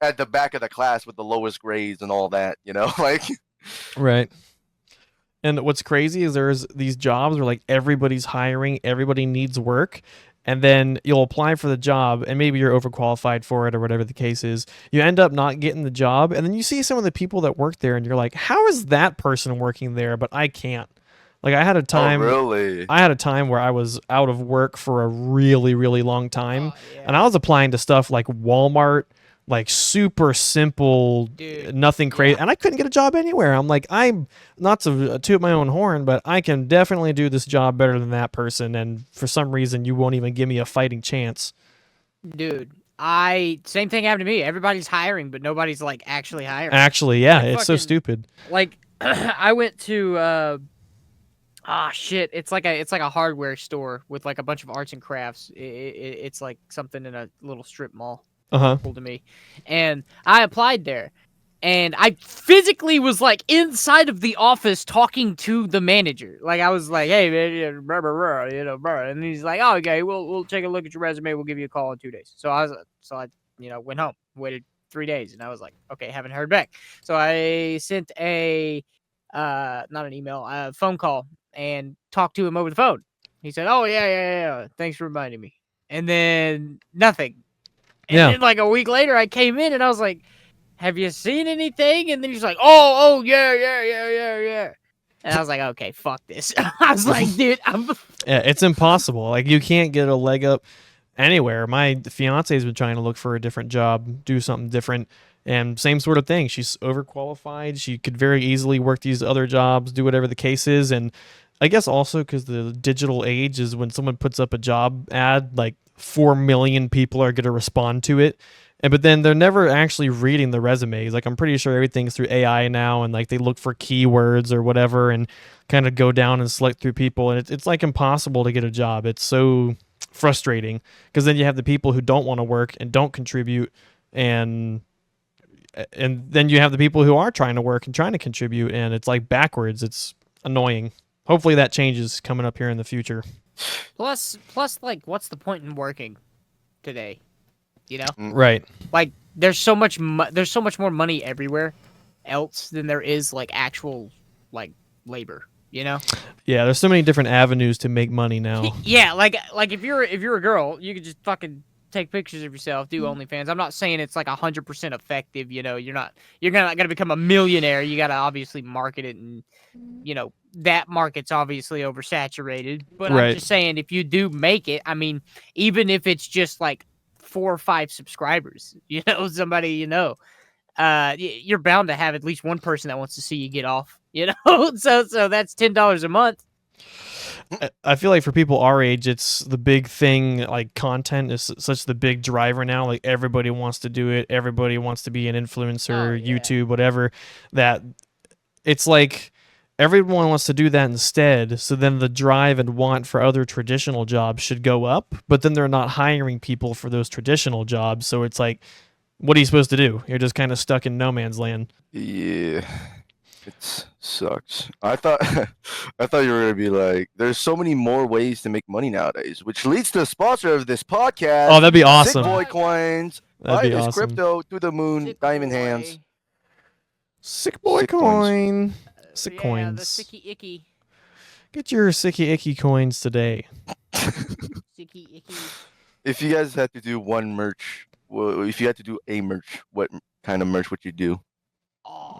at the back of the class with the lowest grades and all that, like Right. And what's crazy is there's these jobs where like everybody's hiring, everybody needs work, and then you'll apply for the job and maybe you're overqualified for it or whatever the case is. You end up not getting the job, and then you see some of the people that work there and you're like, "How is that person working there but I can't?" Like I had a time Oh, really? I had a time where I was out of work for a really, really long time, Oh, yeah. and I was applying to stuff like Walmart, like super simple, Dude, nothing crazy, yeah. and I couldn't get a job anywhere. I'm like, I'm not to toot my own horn, but I can definitely do this job better than that person, and for some reason, you won't even give me a fighting chance. Dude, same thing happened to me. Everybody's hiring, but nobody's like actually hiring. Actually, yeah, Like it's so fucking- stupid. Like I went to shit, it's like a hardware store with like a bunch of arts and crafts. It's like something in a little strip mall. Uh-huh. Cool to me. And I applied there. And I physically was like inside of the office talking to the manager. Like I was like, "Hey man, blah, blah, blah, blah." And he's like, "Oh, okay, we'll take a look at your resume. We'll give you a call in 2 days." So I went home, waited 3 days, and I was like, "Okay, haven't heard back." So I sent a not an email, a phone call and talked to him over the phone. He said, "Oh yeah. Thanks for reminding me." And then nothing. And Yeah. then like a week later, I came in and I was like, "Have you seen anything?" And then he's like, "Oh, yeah." And I was like, "Okay, fuck this." I was like, "Dude, I'm." Yeah, it's impossible. Like you can't get a leg up anywhere. My fiance's been trying to look for a different job, do something different, and same sort of thing. She's overqualified. She could very easily work these other jobs, do whatever the case is, and I guess also because the digital age is when someone puts up a job ad, like 4 million people are going to respond to it. And but then they're never actually reading the resumes. Like I'm pretty sure everything's through AI now, and like they look for keywords or whatever, and kind of go down and select through people, and it's like impossible to get a job. It's so frustrating because then you have the people who don't want to work and don't contribute, and then you have the people who are trying to work and trying to contribute, and it's like backwards. It's annoying. Hopefully that changes coming up here in the future. Plus, like, what's the point in working today? You know, Right. like there's so much more money everywhere else than there is like actual like labor. You know? Yeah, there's so many different avenues to make money now. Yeah, like if you're a girl, you could just fucking take pictures of yourself, do OnlyFans. I'm not saying it's like 100% effective. You know, you're not gonna become a millionaire. You gotta obviously market it, and you know that market's obviously oversaturated. But I'm Right. just saying, if you do make it, I mean, even if it's just like 4 or 5 subscribers, you know, somebody you know, you're bound to have at least one person that wants to see you get off. You know, so that's $10 a month. I feel like for people our age, it's the big thing. Like content is such the big driver now. Like everybody wants to do it. Everybody wants to be an influencer, Oh, yeah. YouTube, whatever. That it's like everyone wants to do that instead. So then the drive and want for other traditional jobs should go up. But then they're not hiring people for those traditional jobs. So it's like, what are you supposed to do? You're just kind of stuck in no man's land. Yeah, it sucks. I thought I thought you were gonna be like, there's so many more ways to make money nowadays, which leads to the sponsor of this podcast. Oh, that'd be Sick awesome. Boy Coins. That'd be Buy this awesome. crypto to the moon, Sick diamond boy. hands. Sick boy Sick coins. coin. Sick Yeah, coins. the sicky icky. Get your sicky icky coins today. Sicky icky. If you guys had to do one merch, well, if you had to do a merch, what kind of merch would you do? Oh.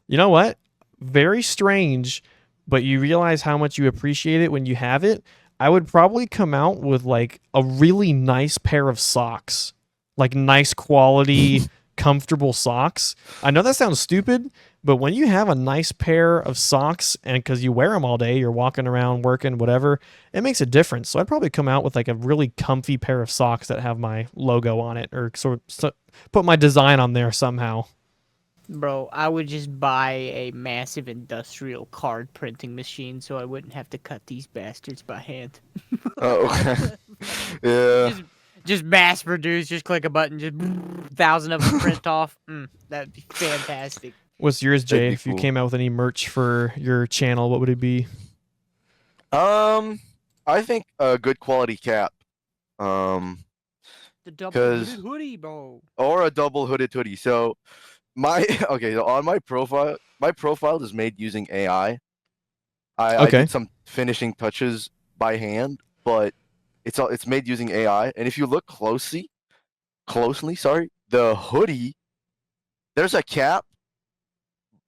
You know what? Very strange, but you realize how much you appreciate it when you have it. I would probably come out with like a really nice pair of socks, like nice quality, comfortable socks. I know that sounds stupid, but when you have a nice pair of socks and because you wear them all day, you're walking around, working, whatever, it makes a difference. So I'd probably come out with like a really comfy pair of socks that have my logo on it or sort of put my design on there somehow. Bro, I would just buy a massive industrial card printing machine so I wouldn't have to cut these bastards by hand. Oh, okay. Yeah. Just mass produce, just click a button, just 1,000 of them print off. That'd be fantastic. What's yours, That'd Jay? be If you cool. came out with any merch for your channel, what would it be? I think a good quality cap. The double 'Cause- hoodie, bro. Or a double hooded hoodie. So okay, so on my profile is made using AI. I Okay. did some finishing touches by hand, but it's made using AI. And if you look closely, sorry, the hoodie, there's a cap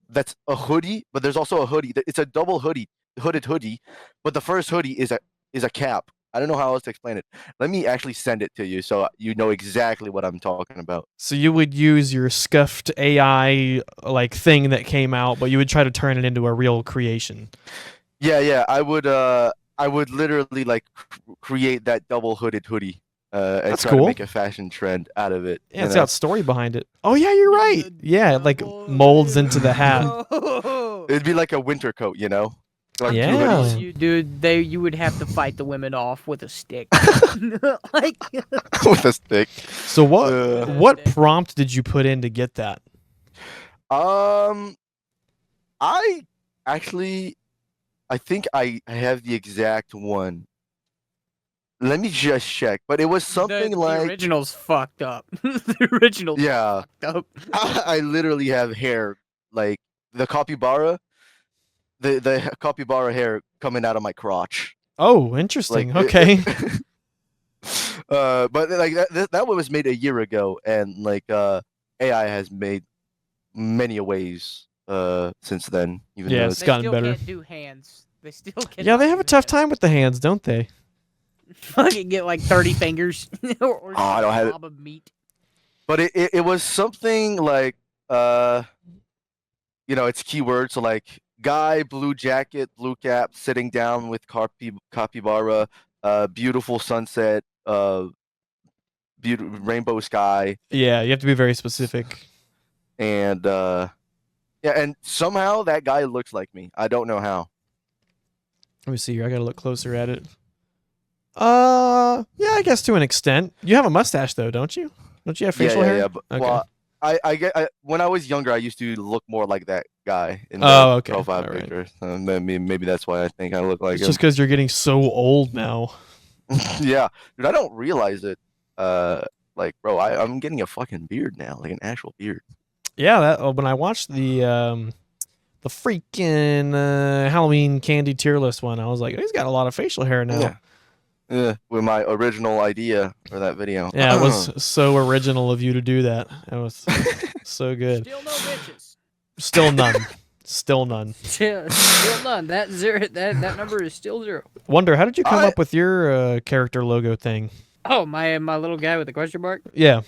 that's a hoodie, but there's also a hoodie. It's a double hooded hoodie, but the first hoodie is a cap. I don't know how else to explain it. Let me actually send it to you so you know exactly what I'm talking about. So you would use your scuffed AI like thing that came out, but you would try to turn it into a real creation. Yeah, I would literally like create that double hooded hoodie and That's try cool. to make a fashion trend out of it. Yeah, you it's know? got story behind it. Oh yeah, you're right. Yeah, it like molds into the hat. It'd be like a winter coat, you know? Like Yeah. two hoodies. You, dude, you would have to fight the women off with a stick. Like, With a stick. So what prompt did you put in to get that? I actually, I think I have the exact one. Let me just check, but it was something the like original's fucked up. The original's yeah. fucked up. I literally have hair like the capybara, the capybara hair coming out of my crotch. Oh, interesting. Like, Okay. But like that one was made a year ago, and like AI has made many ways since then. Even Yeah, though it's it's They gotten still better. can't do hands. They still can't. Yeah, they have a tough time with the hands, don't they? Fucking get like 30 fingers or I don't have it. blob of meat. but it was something like it's keywords, so like guy, blue jacket, blue cap, sitting down with capybara, beautiful sunset, beautiful rainbow sky, Yeah, you have to be very specific. and yeah, and somehow that guy looks like me. I don't know how. Let me see here. I gotta look closer at it. Yeah, I guess to an extent. You have a mustache though, don't you? Don't you have Yeah, facial yeah, hair? yeah. But, Okay. well, when I was younger, I used to look more like that guy in the Oh, okay. profile All right. picture. So maybe that's why I think I look like It's him. just because you're getting so old now. Yeah, dude, I don't realize it. Like, bro, I'm getting a fucking beard now, like an actual beard. Yeah, when I watched the freaking Halloween candy tier list one, I was like, he's got a lot of facial hair now. Yeah. Yeah, with my original idea for that video. Yeah, it was so original of you to do that. It was so good. Still no bitches. Still none. Still none. Still none. That number is still 0. Wonder, how did you come I- up with your character logo thing? Oh, my little guy with the question mark. Yeah.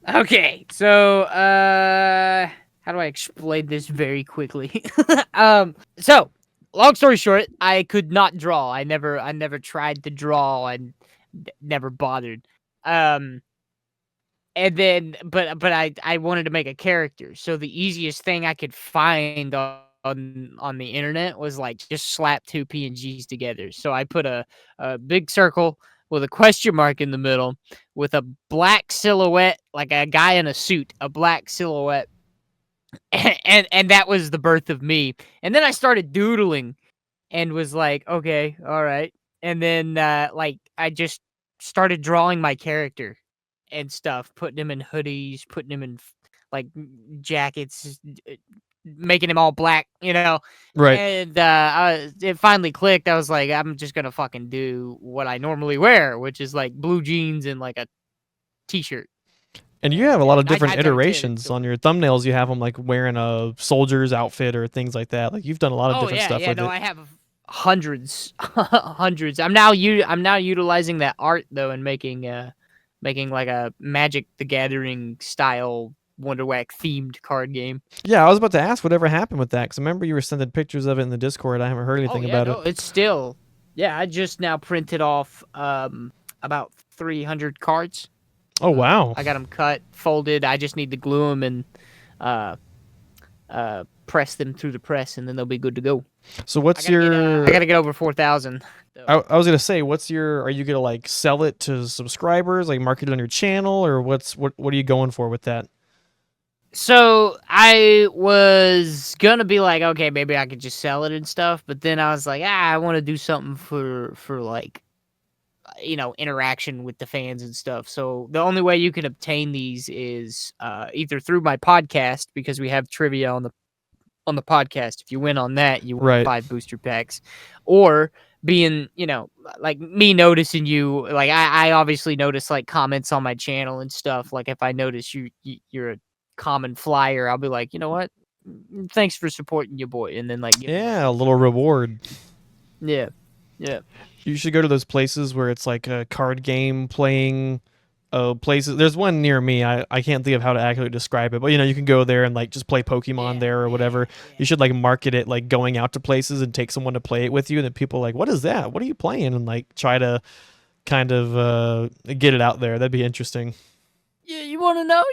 Okay, so how do I explain this very quickly? So long story short, I could not draw. I never tried to draw and never bothered. And then, but I wanted to make a character. So the easiest thing I could find on the internet was like just slap 2 PNGs together. So I put a big circle with a question mark in the middle with a black silhouette, like a guy in a suit, a black silhouette. And that was the birth of me. And then I started doodling and was like, okay, all right. And then like I just started drawing my character and stuff, putting him in hoodies, putting him in like jackets, making him all black, you know. Right. And it finally clicked. I was like, I'm just gonna fucking do what I normally wear, which is like blue jeans and like a t-shirt. And you have a lot of And I different turned it iterations into- on your thumbnails. You have them like wearing a soldier's outfit or things like that. Like you've done a lot of Oh different yeah, stuff yeah. with No, it. I have hundreds, hundreds. I'm now utilizing that art though and making like a Magic the Gathering style WonderWacked themed card game. Yeah, I was about to ask whatever happened with that because I remember you were sending pictures of it in the Discord. I haven't heard anything about it. It's still. Yeah, I just now printed off about 300 cards. Oh wow. I got them cut, folded. I just need to glue them and press them through the press, and then they'll be good to go. So what's I your? gotta get over 4,000. I was gonna say, what's your? Are you gonna like sell it to subscribers, like market it on your channel, or what are you going for with that? So I was gonna be like, okay, maybe I could just sell it and stuff, but then I was like, I want to do something for like, you know, interaction with the fans and stuff. So the only way you can obtain these is either through my podcast, because we have trivia on the podcast. If you win on that, you win Right. 5 booster packs, or being, you know, like me noticing you. Like I obviously notice like comments on my channel and stuff. Like if I notice you're a common flyer, I'll be like, you know what? Thanks for supporting your boy, and then like give him Yeah, a little reward. yeah. You should go to those places where it's like a card game playing places. There's one near me. I can't think of how to accurately describe it, but you know, you can go there and like just play Pokemon there or whatever. You should like market it like going out to places and take someone to play it with you, and then people are like, what is that? What are you playing? And like try to kind of get it out there. That'd be interesting. Yeah, you want to know?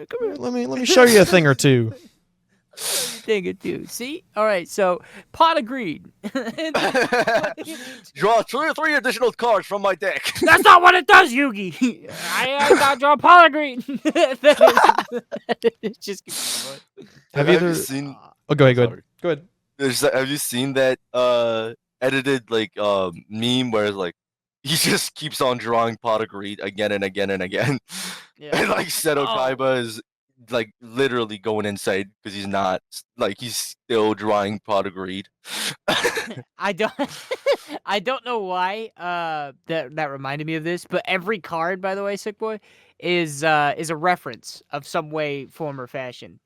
Come here. Let me show you a thing or two. Thing or two. See? All right. So pot of greed. Draw three additional cards from my deck. That's not what it does, Yugi. I got draw pot of greed. Just Have you ever seen? Oh, go ahead. Sorry. Go ahead. Have you seen that edited like meme where it's like he just keeps on drawing pot of greed again and again and again, and like Seto Kaiba is like literally going insane because he's not like he's still drawing pot of greed. I don't know why that reminded me of this, but every card, by the way, Sick Boy, is a reference of some way, form, or fashion.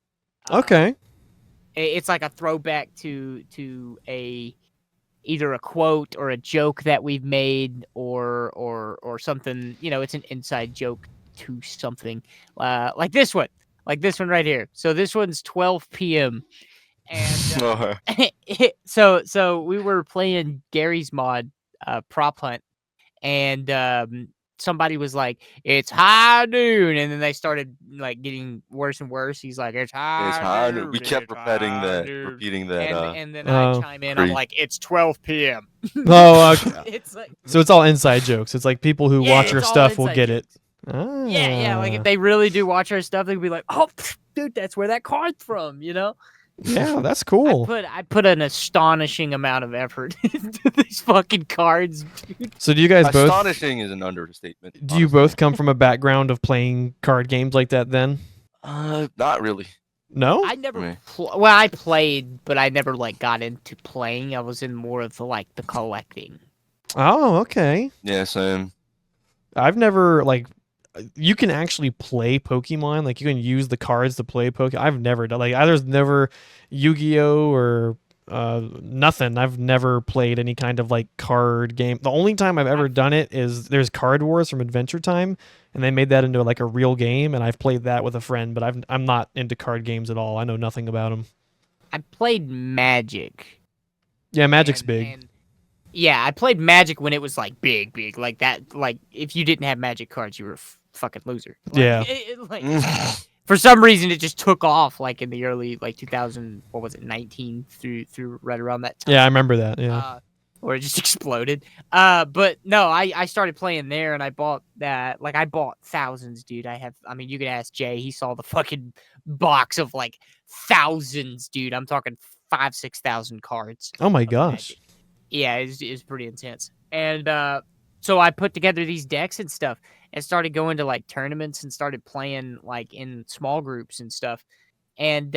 Okay. It's like a throwback to either a quote or a joke that we've made or something, you know, it's an inside joke to something. Like this one right here. So this one's 12 p.m. And so we were playing Gary's mod, prop hunt, and somebody was like, "It's high noon," and then they started like getting worse and worse. He's like, "It's It's high hard. noon. We kept It's high noon." repeating that. And then I chime in. I'm Creep. like, "It's 12 p.m." Oh, okay. It's like, So it's all inside jokes. It's like people who yeah, watch your it's all stuff will inside get jokes. it. Ah. Yeah. Like if they really do watch our stuff, they'd be like, "Oh, dude, that's where that card's from," you know? Yeah, that's cool. I put an astonishing amount of effort into these fucking cards, dude. So do you guys both? Astonishing is an understatement. Do you both come from a background of playing card games like that? Then? Not really. No. I never. Me. Well, I played, but I never like got into playing. I was in more of the like the collecting. Oh, okay. Yeah, same. I've never like. You can actually play Pokemon. Like you can use the cards to play Pokemon. I've never done like there's never Yu-Gi-Oh or nothing. I've never played any kind of like card game. The only time I've ever done it is there's Card Wars from Adventure Time, and they made that into like a real game, and I've played that with a friend. But I'm not into card games at all. I know nothing about them. I played Magic. Yeah, Magic's and- big. and- yeah, I played Magic when it was like big, like that. Like if you didn't have Magic cards, you were a fucking loser. Like, Yeah. like, for some reason, it just took off like in the early like 2000. What was it, 19 through right around that time. Yeah, I remember that. Yeah. Or it just exploded. But no, I started playing there, and I bought that. Like I bought thousands, dude. I mean, you could ask Jay. He saw the fucking box of like thousands, dude. I'm talking 5,000-6,000 cards. Oh my of gosh. Magic. Yeah, it's pretty intense. And so I put together these decks and stuff, and started going to like tournaments and started playing like in small groups and stuff. And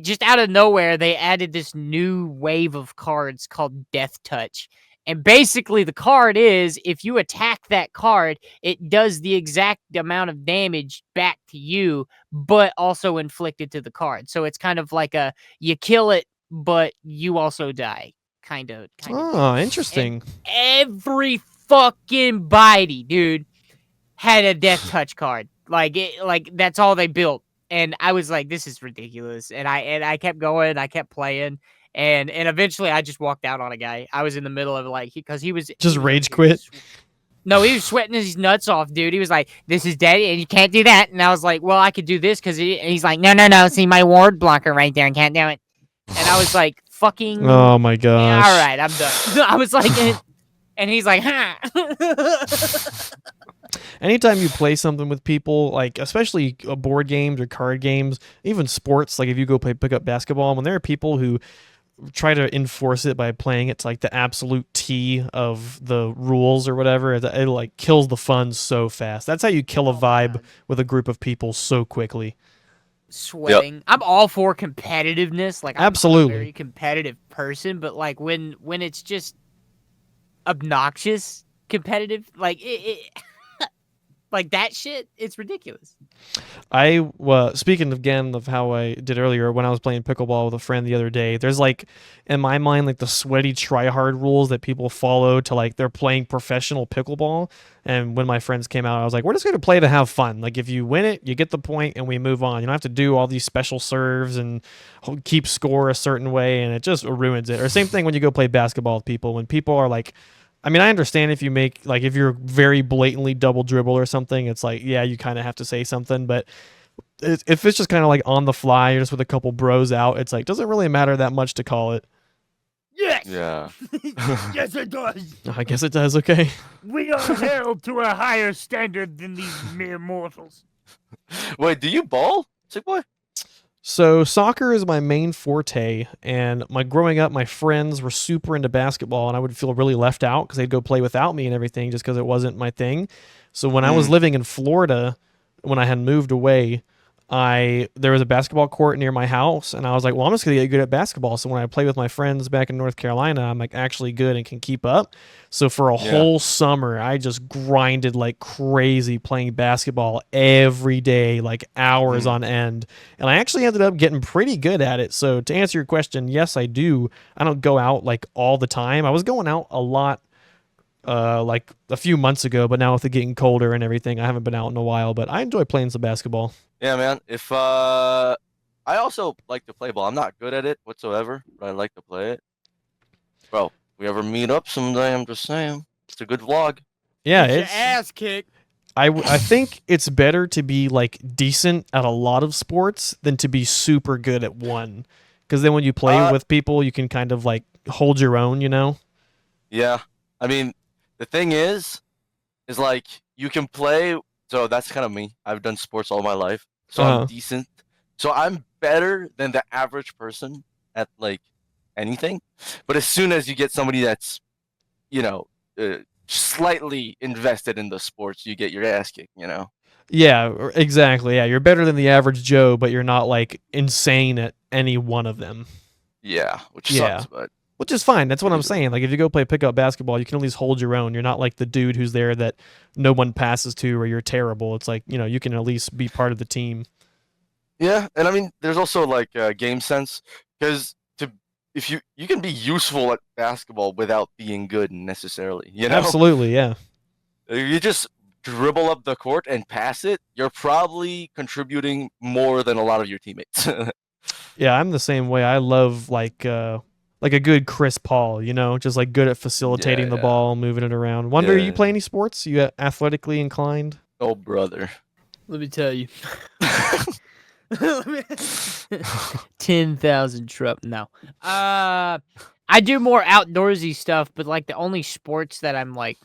just out of nowhere, they added this new wave of cards called Death Touch. And basically, the card is if you attack that card, it does the exact amount of damage back to you, but also inflicted to the card. So it's kind of like you kill it, but you also die. Kind of. Oh, interesting. Every fucking body, dude, had a Death Touch card. Like that's all they built. And I was like, this is ridiculous. And I kept going, I kept playing, and eventually I just walked out on a guy. I was in the middle of like because he was Just he was rage over here quit? No, he was sweating his nuts off, dude. He was like, "This is dead, and you can't do that." And I was like, "Well, I could do this because." And he's like, "No. See my ward blocker right there, and can't do it." And I was like, "Fucking." Oh my gosh. All right, I'm done. I was like, and he's like, "Huh." Anytime you play something with people, like especially board games or card games, even sports, like if you go pick up basketball, when there are people who try to enforce it by playing it to like the absolute T of the rules or whatever, it like kills the fun so fast. That's how you kill a Oh my vibe God. with a group of people so quickly. Sweating. I'm all for competitiveness. Like, I'm Absolutely. a very competitive person, but like when it's just obnoxious competitive, like like that shit, it's ridiculous. Speaking again of how I did earlier when I was playing pickleball with a friend the other day, there's like in my mind like the sweaty try hard rules that people follow to like they're playing professional pickleball. And when my friends came out, I was like, we're just going to play to have fun. Like if you win it, you get the point and we move on. You don't have to do all these special serves and keep score a certain way, and it just ruins it. Or same thing when you go play basketball with people, when people are like, I mean, I understand if you make like if you're very blatantly double dribble or something, it's like, yeah, you kind of have to say something. But if it's just kind of like on the fly, you're just with a couple bros out, it's like doesn't really matter that much to call it. Yes. Yeah. Yes, it does. I guess it does. Okay. We are held to a higher standard than these mere mortals. Wait, do you ball, sick boy? So soccer is my main forte, and growing up, my friends were super into basketball, and I would feel really left out because they'd go play without me and everything just because it wasn't my thing. So when I was living in Florida, when I had moved away, there was a basketball court near my house, and I was like, well, I'm just gonna get good at basketball. So when I play with my friends back in North Carolina, I'm like actually good and can keep up. So for a whole summer, I just grinded like crazy playing basketball every day, like hours on end. And I actually ended up getting pretty good at it. So to answer your question, yes, I do. I don't go out like all the time. I was going out a lot like a few months ago, but now with it getting colder and everything, I haven't been out in a while, but I enjoy playing some basketball. Yeah, man. If I I also like to play ball. I'm not good at it whatsoever, but I like to play it. Bro, we ever meet up someday? I'm just saying, it's a good vlog. Yeah, Get your it's. ass kicked. I think it's better to be like decent at a lot of sports than to be super good at one. Because then when you play Uh, with people, you can kind of like hold your own, you know? yeah. I mean, the thing is like you can play. So that's kind of me. I've done sports all my life, so I'm Uh, decent. So I'm better than the average person at like anything. But as soon as you get somebody that's, you know, slightly invested in the sports, you get your ass kicked. You know. yeah, exactly. Yeah, you're better than the average Joe, but you're not like insane at any one of them. Yeah, which Yeah. sucks, but Which is fine. That's what it I'm is what it saying. Like if you go play pickup basketball, you can at least hold your own. You're not like the dude who's there that no one passes to or you're terrible. It's like, you can at least be part of the team. Yeah, and I mean, there's also like game sense because to if you can be useful at basketball without being good necessarily. You know, Absolutely, yeah. you just dribble up the court and pass it. You're probably contributing more than a lot of your teammates. Yeah, I'm the same way. I love like a good Chris Paul, just like good at facilitating the Yeah, ball, moving it around. Wonder, you yeah. play any sports? You athletically inclined? Oh, brother. Let me tell you. 10,000 Trump. No. I do more outdoorsy stuff, but like the only sports that I'm like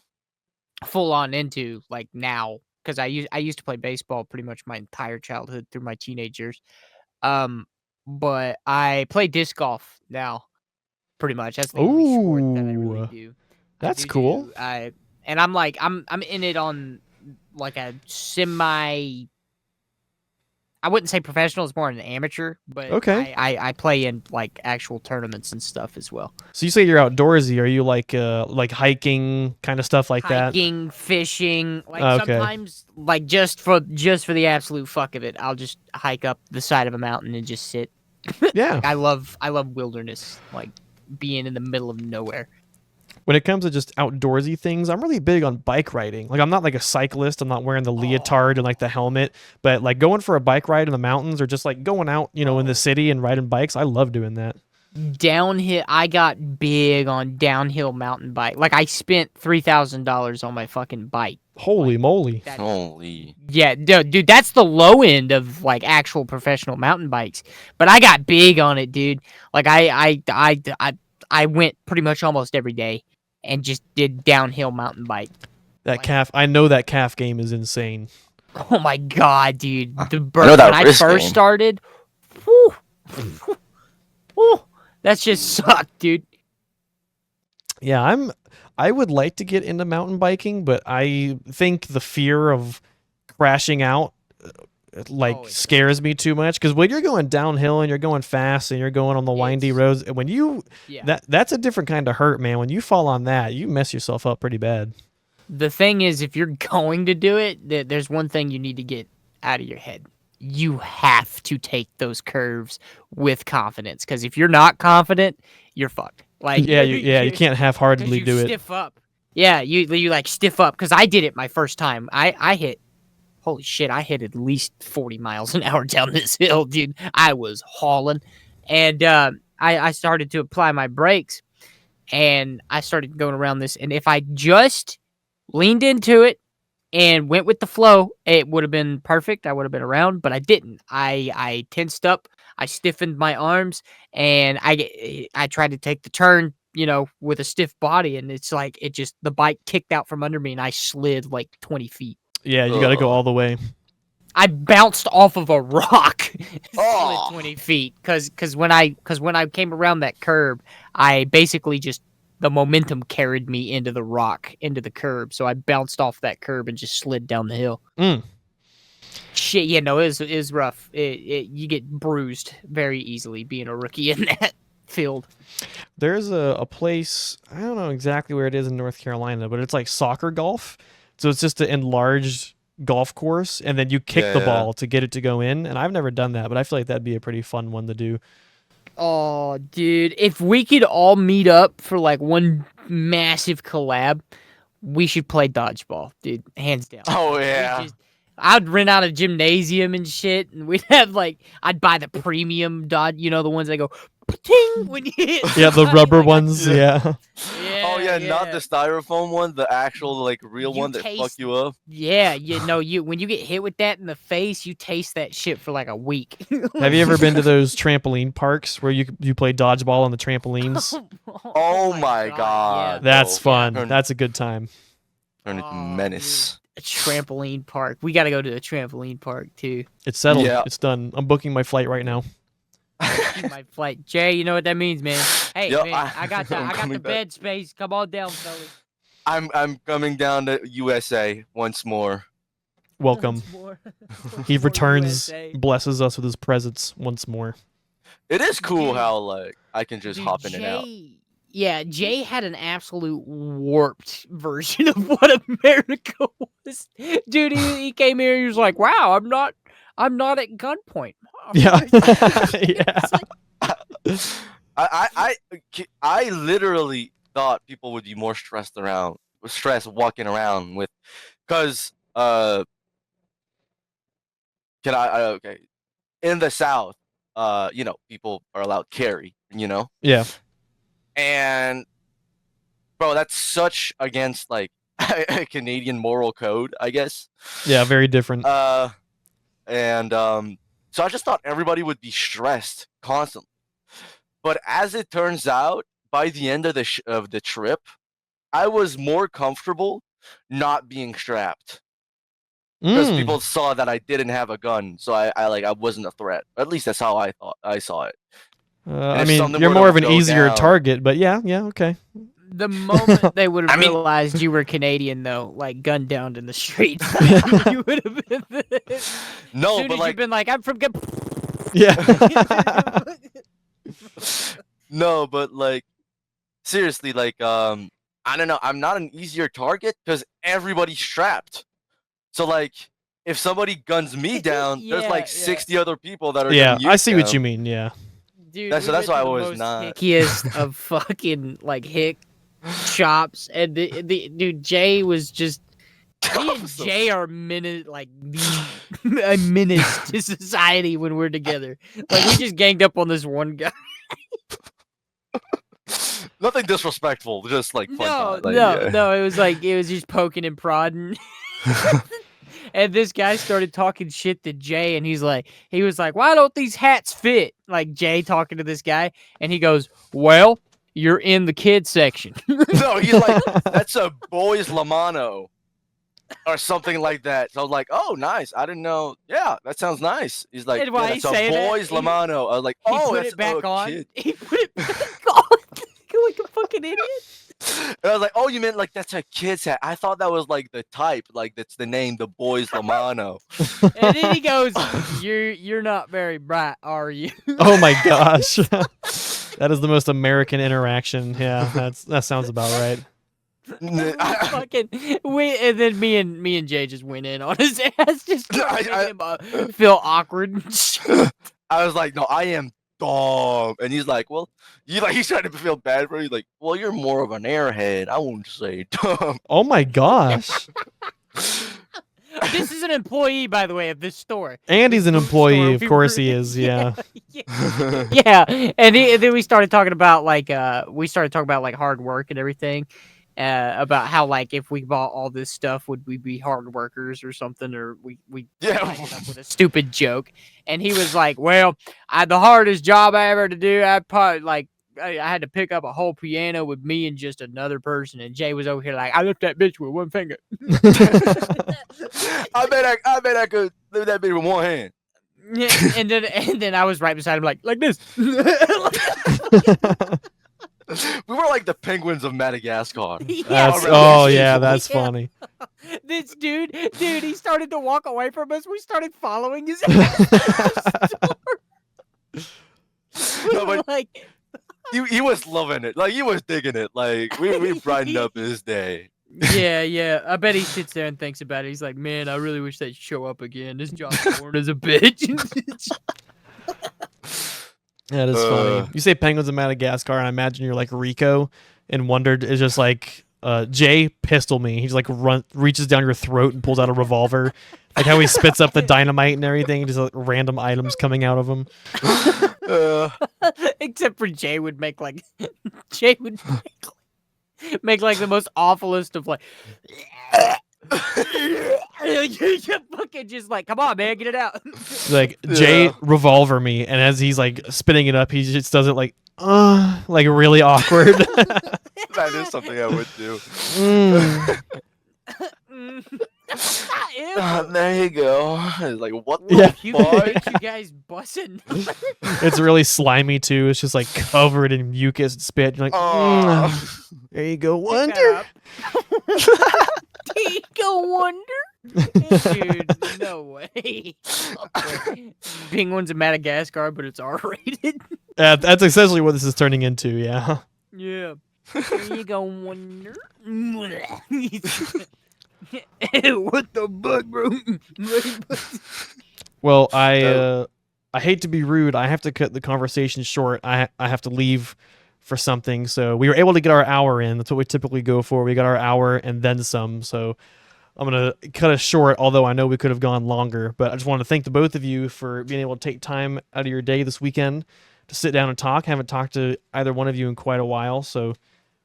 full on into like now, because I used to play baseball pretty much my entire childhood through my teenage years. Um, but I play disc golf now, pretty much. That's the only sport that I really Ooh, do. I that's do cool. do I and I'm like I'm in it on like a semi. I wouldn't say professional; it's more an amateur. But Okay. I play in like actual tournaments and stuff as well. So you say you're outdoorsy. Are you like hiking kind of stuff like that? Hiking, fishing, like Okay. sometimes like just for the absolute fuck of it, I'll just hike up the side of a mountain and just sit. Yeah. Like I love wilderness, like being in the middle of nowhere. When it comes to just outdoorsy things, I'm really big on bike riding. Like I'm not like a cyclist. I'm not wearing the leotard and like the helmet, but like going for a bike ride in the mountains or just like going out, in the city and riding bikes. I love doing that. Downhill, I got big on downhill mountain bike. Like I spent $3,000 on my fucking bike. Holy moly. That, Holy. yeah, dude, that's the low end of like actual professional mountain bikes. But I got big on it, dude. Like I went pretty much almost every day and just did downhill mountain bike. That calf, I know that calf game is insane. Oh my god, dude! The I know that when I wrist first game. started, whew, whew, that just sucked, dude. Yeah, I would like to get into mountain biking, but I think the fear of crashing out like Oh, it's scares me too much because when you're going downhill and you're going fast and you're going on the windy It's- roads, and when you yeah. that's a different kind of hurt, man. When you fall on that, you mess yourself up pretty bad. The thing is, if you're going to do it, there's one thing you need to get out of your head. You have to take those curves with confidence, because if you're not confident, you're fucked. Like Yeah, you can't because half-heartedly you do it. stiff up. Yeah, you like stiff up. Because I did it my first time. I hit. Holy shit! I hit at least 40 miles an hour down this hill, dude. I was hauling, and I started to apply my brakes, and I started going around this. And if I just leaned into it and went with the flow, it would have been perfect. I would have been around, but I didn't. I tensed up, I stiffened my arms, and I tried to take the turn, with a stiff body, and it's like the bike kicked out from under me, and I slid like 20 feet. Yeah, you got to go all the way. I bounced off of a rock, slid Oh. 20 feet, because when I came around that curb, I basically just the momentum carried me into the rock, into the curb, so I bounced off that curb and just slid down the hill. Mm. Shit, yeah, no, it was rough. You get bruised very easily being a rookie in that field. There's a place, I don't know exactly where it is in North Carolina, but it's like soccer golf. So it's just an enlarged golf course, and then you kick the Yeah. ball to get it to go in. And I've never done that, but I feel like that'd be a pretty fun one to do. Oh, dude, if we could all meet up for like one massive collab, we should play dodgeball, dude. Hands down. Oh We yeah. just- I'd rent out a gymnasium and shit, and we'd have like I'd buy the premium dodge, you know, the ones that go ting when you hit. Yeah, the somebody, rubber like, ones. Yeah. Oh yeah, not the styrofoam one, the actual like real You one that fuck taste- you up. Yeah, you know, when you get hit with that in the face, you taste that shit for like a week. Have you ever been to those trampoline parks where you play dodgeball on the trampolines? Oh my God. That's bro. fun. Turn- That's a good time. Turn into Oh, menace. A trampoline park. We got to go to a trampoline park too. It's settled. Yeah. It's done. I'm booking my flight right now. My flight, Jay. You know what that means, man. Hey, Yo, man, I got the I'm I got the coming back. bed space. Come on down, fellas. I'm coming down to USA once more. Welcome. Once more. He Once more, returns, USA. blesses us with his presence once more. It is cool Dude. how like I can just Dude, hop in and out. Yeah, Jay had an absolute warped version of what America was. Dude, he came here. He was like, "Wow, I'm not at gunpoint." Yeah. It's Yeah. I literally thought people would be more stressed walking around with, cause okay, in the South, you know, people are allowed carry, you know, Yeah. and bro, that's such against like a Canadian moral code, I guess. Yeah. Very different. And so I just thought everybody would be stressed constantly. But as it turns out, by the end of the trip, I was more comfortable not being strapped because Mm. people saw that I didn't have a gun, so I wasn't a threat. At least that's how I saw it. I if mean, something you're were to more of an go easier down- target, but yeah. Okay. the moment they would have I mean- realized you were Canadian, though, like gunned down in the street, you would have been. No, Soon but as like you've been like, I'm from. Yeah. no, but like seriously, like I don't know. I'm not an easier target because everybody's strapped. So like, if somebody guns me down, there's Yeah, like yeah. 60 other people that are. Yeah. gonna I use see what them. you mean. Yeah. Dude, That's we why went to I the was most not. hickiest of fucking like hick shops, and the dude Jay was just. Me and Jay are a menace to society when we're together. Like we just ganged up on this one guy. Nothing disrespectful, just like fun No, time, like, no, yeah. no. It was just poking and prodding. And this guy started talking shit to Jay, and he was like, "Why don't these hats fit?" Like Jay talking to this guy, and he goes, "Well, you're in the kids section." No, he's like, that's a boys Lamano. Or something like that. So I was like, oh, nice. I didn't know. Yeah, that sounds nice. He's like, And while yeah, he's that's a saying that, boys he- Lamano. I was like, He oh, put that's it back a on. kid. He put it back on like a fucking idiot. And I was like, oh, you meant like that's a kid's hat. I thought that was like the type, like that's the name, the boys Lamano. And then he goes, "You're not very bright, are you?" Oh my gosh. That is the most American interaction. Yeah. That sounds about right. Fucking and then me and Jay just went in on his ass, just started I- making him feel awkward and shit. I was like, no, I am dumb. And he's like, well, he's trying to feel bad for you. He's like, well, you're more of an airhead. I won't say dumb. Oh my gosh. This is an employee, by the way, of this store. And he's an Food employee. store Of we course were he in. is. Yeah. Yeah, and then we started talking about like hard work and everything. About how like if we bought all this stuff, would we be hard workers or something, or we Yeah. lined up with a stupid joke, and he was like, "Well, the hardest job I ever had to do, I probably like I had to pick up a whole piano with me and just another person," and Jay was over here like, "I lift that bitch with one finger." I bet I could lift that bitch with one hand. Yeah, and then I was right beside him like this. We were like the penguins of Madagascar. That's around oh the yeah, table. that's Yeah. funny. This dude, he started to walk away from us. We started following his ass. We No, were but like, he was loving it. Like he was digging it. Like we brightened up his day. yeah. I bet he sits there and thinks about it. He's like, man, I really wish they'd show up again. This John Thorne is a bitch. That is funny. You say penguins of Madagascar, and I imagine you're like Rico, and Wonder is just like Jay, pistol me. He's like reaches down your throat and pulls out a revolver. Like how he spits up the dynamite and everything, just like random items coming out of him. Except for Jay would make like make like the most awfulest of like fucking just like, come on, man, get it out. Like Jay revolver me, and as he's like spitting it up, he just does it like really awkward. That is something I would do. There you go. It's like, what the You fuck? make you guys bussin'. It's really slimy too. It's just like covered in mucus and spit. You're like, there you go, Wonder. There you go, Wonder. Dude, no way. Penguins in Madagascar, but it's R-rated. That's essentially what this is turning into. Yeah. Yeah. There you go, Wonder. What the fuck, bro? Well, I hate to be rude. I have to cut the conversation short. I have to leave for something. So we were able to get our hour in. That's what we typically go for. We got our hour and then some. So I'm going to cut it short, although I know we could have gone longer. But I just want to thank the both of you for being able to take time out of your day this weekend to sit down and talk. I haven't talked to either one of you in quite a while. So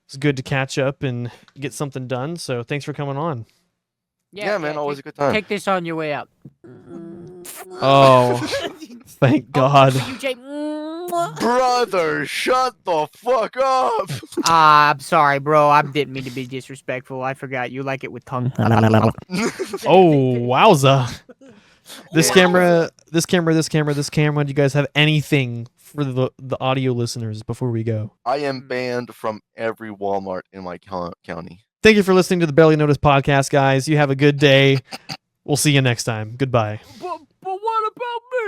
it's good to catch up and get something done. So thanks for coming on. Yeah, man, always a good time. Take this on your way out. Oh, thank God. For you, Jay. Brother, shut the fuck up. I'm sorry, bro. I didn't mean to be disrespectful. I forgot you like it with tongue. Oh, wowza. This camera. Do you guys have anything for the audio listeners before we go? I am banned from every Walmart in my county. Thank you for listening to the Barely Noticed podcast, guys. You have a good day. We'll see you next time. Goodbye. But what about me?